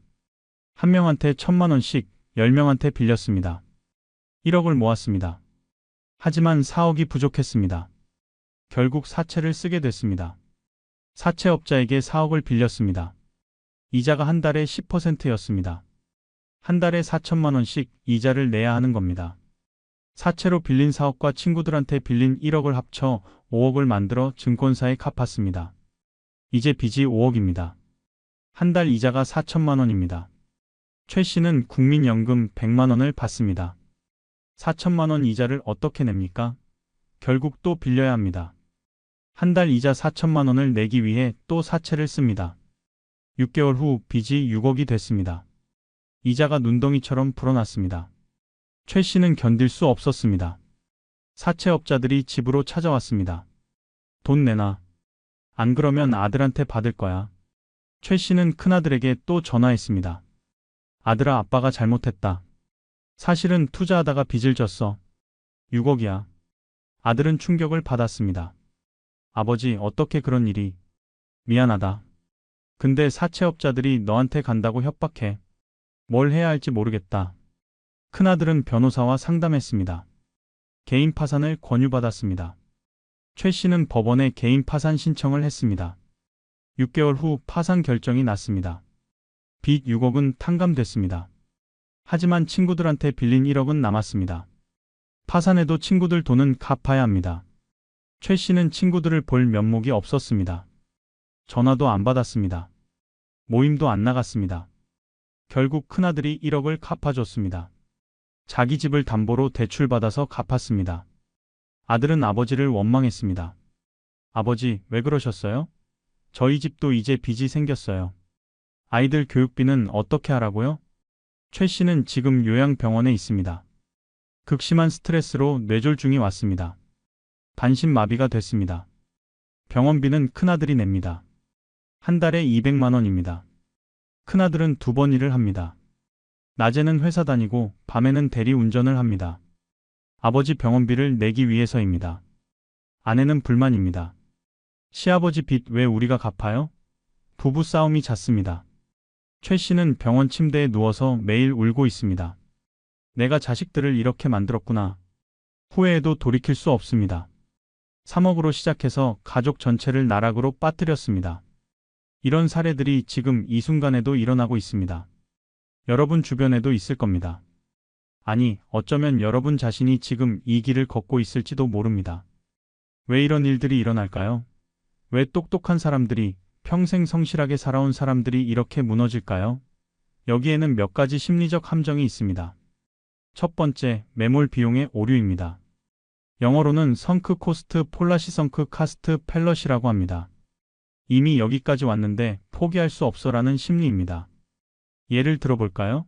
한 명한테 1,000만 원씩 10명한테 빌렸습니다. 1억을 모았습니다. 하지만 4억이 부족했습니다. 결국 사채를 쓰게 됐습니다. 사채업자에게 4억을 빌렸습니다. 이자가 한 달에 10%였습니다. 한 달에 4천만 원씩 이자를 내야 하는 겁니다. 사채로 빌린 4억과 친구들한테 빌린 1억을 합쳐 5억을 만들어 증권사에 갚았습니다. 이제 빚이 5억입니다. 한 달 이자가 4천만 원입니다. 최 씨는 국민연금 100만 원을 받습니다. 4천만 원 이자를 어떻게 냅니까? 결국 또 빌려야 합니다. 한 달 이자 4천만 원을 내기 위해 또 사채를 씁니다. 6개월 후 빚이 6억이 됐습니다. 이자가 눈덩이처럼 불어났습니다. 최 씨는 견딜 수 없었습니다. 사채업자들이 집으로 찾아왔습니다. 돈 내놔. 안 그러면 아들한테 받을 거야. 최 씨는 큰아들에게 또 전화했습니다. 아들아, 아빠가 잘못했다. 사실은 투자하다가 빚을 졌어. 6억이야. 아들은 충격을 받았습니다. 아버지, 어떻게 그런 일이. 미안하다. 근데 사채업자들이 너한테 간다고 협박해. 뭘 해야 할지 모르겠다. 큰아들은 변호사와 상담했습니다. 개인 파산을 권유받았습니다. 최 씨는 법원에 개인 파산 신청을 했습니다. 6개월 후 파산 결정이 났습니다. 빚 6억은 탕감됐습니다. 하지만 친구들한테 빌린 1억은 남았습니다. 파산해도 친구들 돈은 갚아야 합니다. 최 씨는 친구들을 볼 면목이 없었습니다. 전화도 안 받았습니다. 모임도 안 나갔습니다. 결국 큰아들이 1억을 갚아줬습니다. 자기 집을 담보로 대출받아서 갚았습니다. 아들은 아버지를 원망했습니다. 아버지, 왜 그러셨어요? 저희 집도 이제 빚이 생겼어요. 아이들 교육비는 어떻게 하라고요? 최 씨는 지금 요양병원에 있습니다. 극심한 스트레스로 뇌졸중이 왔습니다. 반신마비가 됐습니다. 병원비는 큰아들이 냅니다. 한 달에 200만 원입니다. 큰아들은 2번 일을 합니다. 낮에는 회사 다니고 밤에는 대리 운전을 합니다. 아버지 병원비를 내기 위해서입니다. 아내는 불만입니다. 시아버지 빚 왜 우리가 갚아요? 부부 싸움이 잦습니다. 최 씨는 병원 침대에 누워서 매일 울고 있습니다. 내가 자식들을 이렇게 만들었구나. 후회해도 돌이킬 수 없습니다. 3억으로 시작해서 가족 전체를 나락으로 빠뜨렸습니다. 이런 사례들이 지금 이 순간에도 일어나고 있습니다. 여러분 주변에도 있을 겁니다. 아니, 어쩌면 여러분 자신이 지금 이 길을 걷고 있을지도 모릅니다. 왜 이런 일들이 일어날까요? 왜 똑똑한 사람들이, 평생 성실하게 살아온 사람들이 이렇게 무너질까요? 여기에는 몇 가지 심리적 함정이 있습니다. 첫 번째, 매몰 비용의 오류입니다. 영어로는 성크 코스트 폴라시 성크 카스트 펠럿이라고 합니다. 이미 여기까지 왔는데 포기할 수 없어라는 심리입니다. 예를 들어볼까요?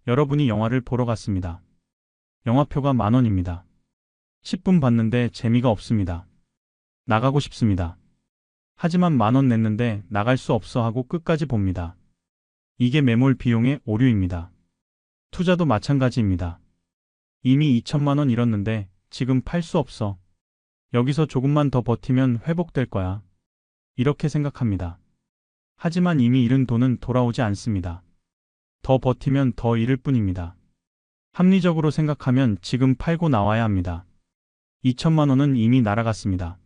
여러분이 영화를 보러 갔습니다. 영화표가 10,000원입니다. 10분 봤는데 재미가 없습니다. 나가고 싶습니다. 하지만 10,000원 냈는데 나갈 수 없어 하고 끝까지 봅니다. 이게 매몰 비용의 오류입니다. 투자도 마찬가지입니다. 이미 2천만 원 잃었는데 지금 팔 수 없어. 여기서 조금만 더 버티면 회복될 거야. 이렇게 생각합니다. 하지만 이미 잃은 돈은 돌아오지 않습니다. 더 버티면 더 잃을 뿐입니다. 합리적으로 생각하면 지금 팔고 나와야 합니다. 2천만 원은 이미 날아갔습니다.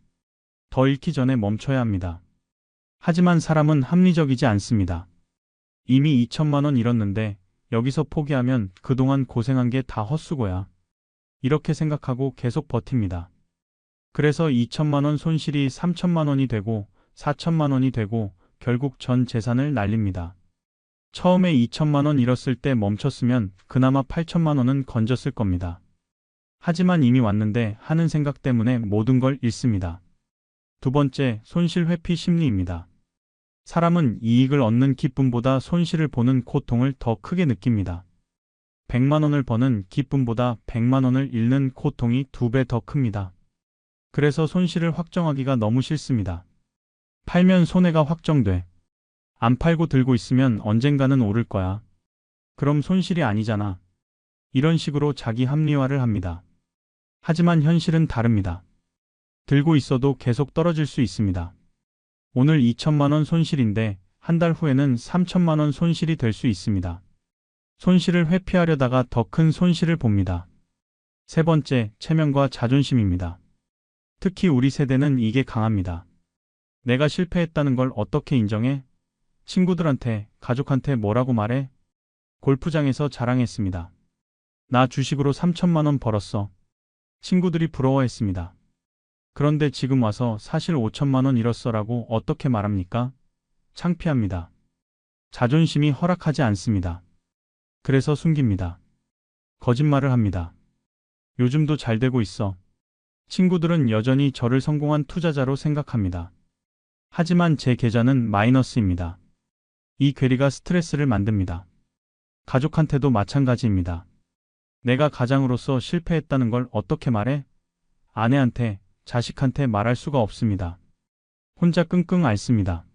더 잃기 전에 멈춰야 합니다. 하지만 사람은 합리적이지 않습니다. 이미 2천만 원 잃었는데 여기서 포기하면 그동안 고생한 게 다 헛수고야. 이렇게 생각하고 계속 버팁니다. 그래서 2천만 원 손실이 3천만 원이 되고 4천만 원이 되고 결국 전 재산을 날립니다. 처음에 2천만 원 잃었을 때 멈췄으면 그나마 8천만 원은 건졌을 겁니다. 하지만 이미 왔는데 하는 생각 때문에 모든 걸 잃습니다. 두 번째, 손실 회피 심리입니다. 사람은 이익을 얻는 기쁨보다 손실을 보는 고통을 더 크게 느낍니다. 100만 원을 버는 기쁨보다 100만 원을 잃는 고통이 2배 더 큽니다. 그래서 손실을 확정하기가 너무 싫습니다. 팔면 손해가 확정돼. 안 팔고 들고 있으면 언젠가는 오를 거야. 그럼 손실이 아니잖아. 이런 식으로 자기 합리화를 합니다. 하지만 현실은 다릅니다. 들고 있어도 계속 떨어질 수 있습니다. 오늘 2천만 원 손실인데 한 달 후에는 3천만 원 손실이 될 수 있습니다. 손실을 회피하려다가 더 큰 손실을 봅니다. 세 번째, 체면과 자존심입니다. 특히 우리 세대는 이게 강합니다. 내가 실패했다는 걸 어떻게 인정해? 친구들한테, 가족한테 뭐라고 말해? 골프장에서 자랑했습니다. 나 주식으로 3천만 원 벌었어. 친구들이 부러워했습니다. 그런데 지금 와서 사실 5천만 원 잃었어라고 어떻게 말합니까? 창피합니다. 자존심이 허락하지 않습니다. 그래서 숨깁니다. 거짓말을 합니다. 요즘도 잘 되고 있어. 친구들은 여전히 저를 성공한 투자자로 생각합니다. 하지만 제 계좌는 마이너스입니다. 이 괴리가 스트레스를 만듭니다. 가족한테도 마찬가지입니다. 내가 가장으로서 실패했다는 걸 어떻게 말해? 아내한테, 자식한테 말할 수가 없습니다. 혼자 끙끙 앓습니다.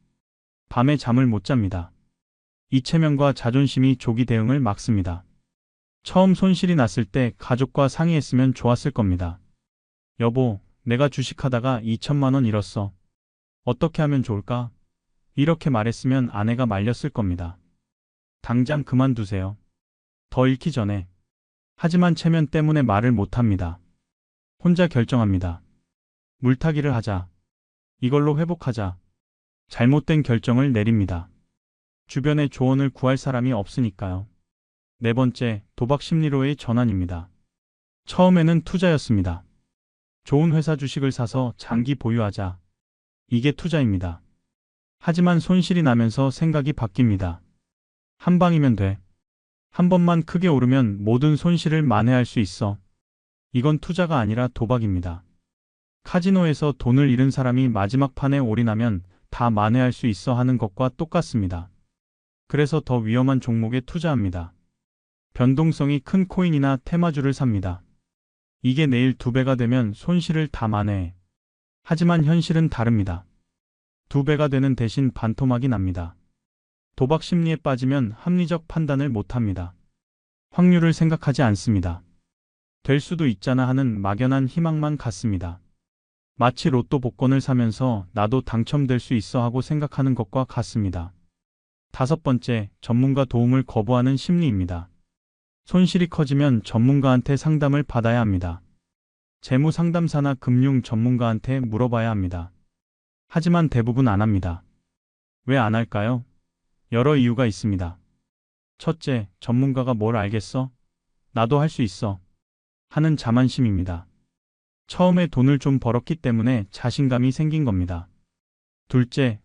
밤에 잠을 못 잡니다. 이 체면과 자존심이 조기 대응을 막습니다. 처음 손실이 났을 때 가족과 상의했으면 좋았을 겁니다. 여보, 내가 주식하다가 2천만 원 잃었어. 어떻게 하면 좋을까? 이렇게 말했으면 아내가 말렸을 겁니다. 당장 그만두세요. 더 잃기 전에. 하지만 체면 때문에 말을 못합니다. 혼자 결정합니다. 물타기를 하자. 이걸로 회복하자. 잘못된 결정을 내립니다. 주변에 조언을 구할 사람이 없으니까요. 네 번째, 도박 심리로의 전환입니다. 처음에는 투자였습니다. 좋은 회사 주식을 사서 장기 보유하자. 이게 투자입니다. 하지만 손실이 나면서 생각이 바뀝니다. 한 방이면 돼. 한 번만 크게 오르면 모든 손실을 만회할 수 있어. 이건 투자가 아니라 도박입니다. 카지노에서 돈을 잃은 사람이 마지막 판에 올인하면 다 만회할 수 있어 하는 것과 똑같습니다. 그래서 더 위험한 종목에 투자합니다. 변동성이 큰 코인이나 테마주를 삽니다. 이게 내일 2배가 되면 손실을 다 만회해. 하지만 현실은 다릅니다. 2배가 되는 대신 반토막이 납니다. 도박 심리에 빠지면 합리적 판단을 못합니다. 확률을 생각하지 않습니다. 될 수도 있잖아 하는 막연한 희망만 갖습니다. 마치 로또 복권을 사면서 나도 당첨될 수 있어 하고 생각하는 것과 같습니다. 다섯 번째, 전문가 도움을 거부하는 심리입니다. 손실이 커지면 전문가한테 상담을 받아야 합니다. 재무 상담사나 금융 전문가한테 물어봐야 합니다. 하지만 대부분 안 합니다. 왜 안 할까요? 여러 이유가 있습니다. 첫째, 전문가가 뭘 알겠어? 나도 할 수 있어. 하는 자만심입니다. 처음에 돈을 좀 벌었기 때문에 자신감이 생긴 겁니다. 둘째,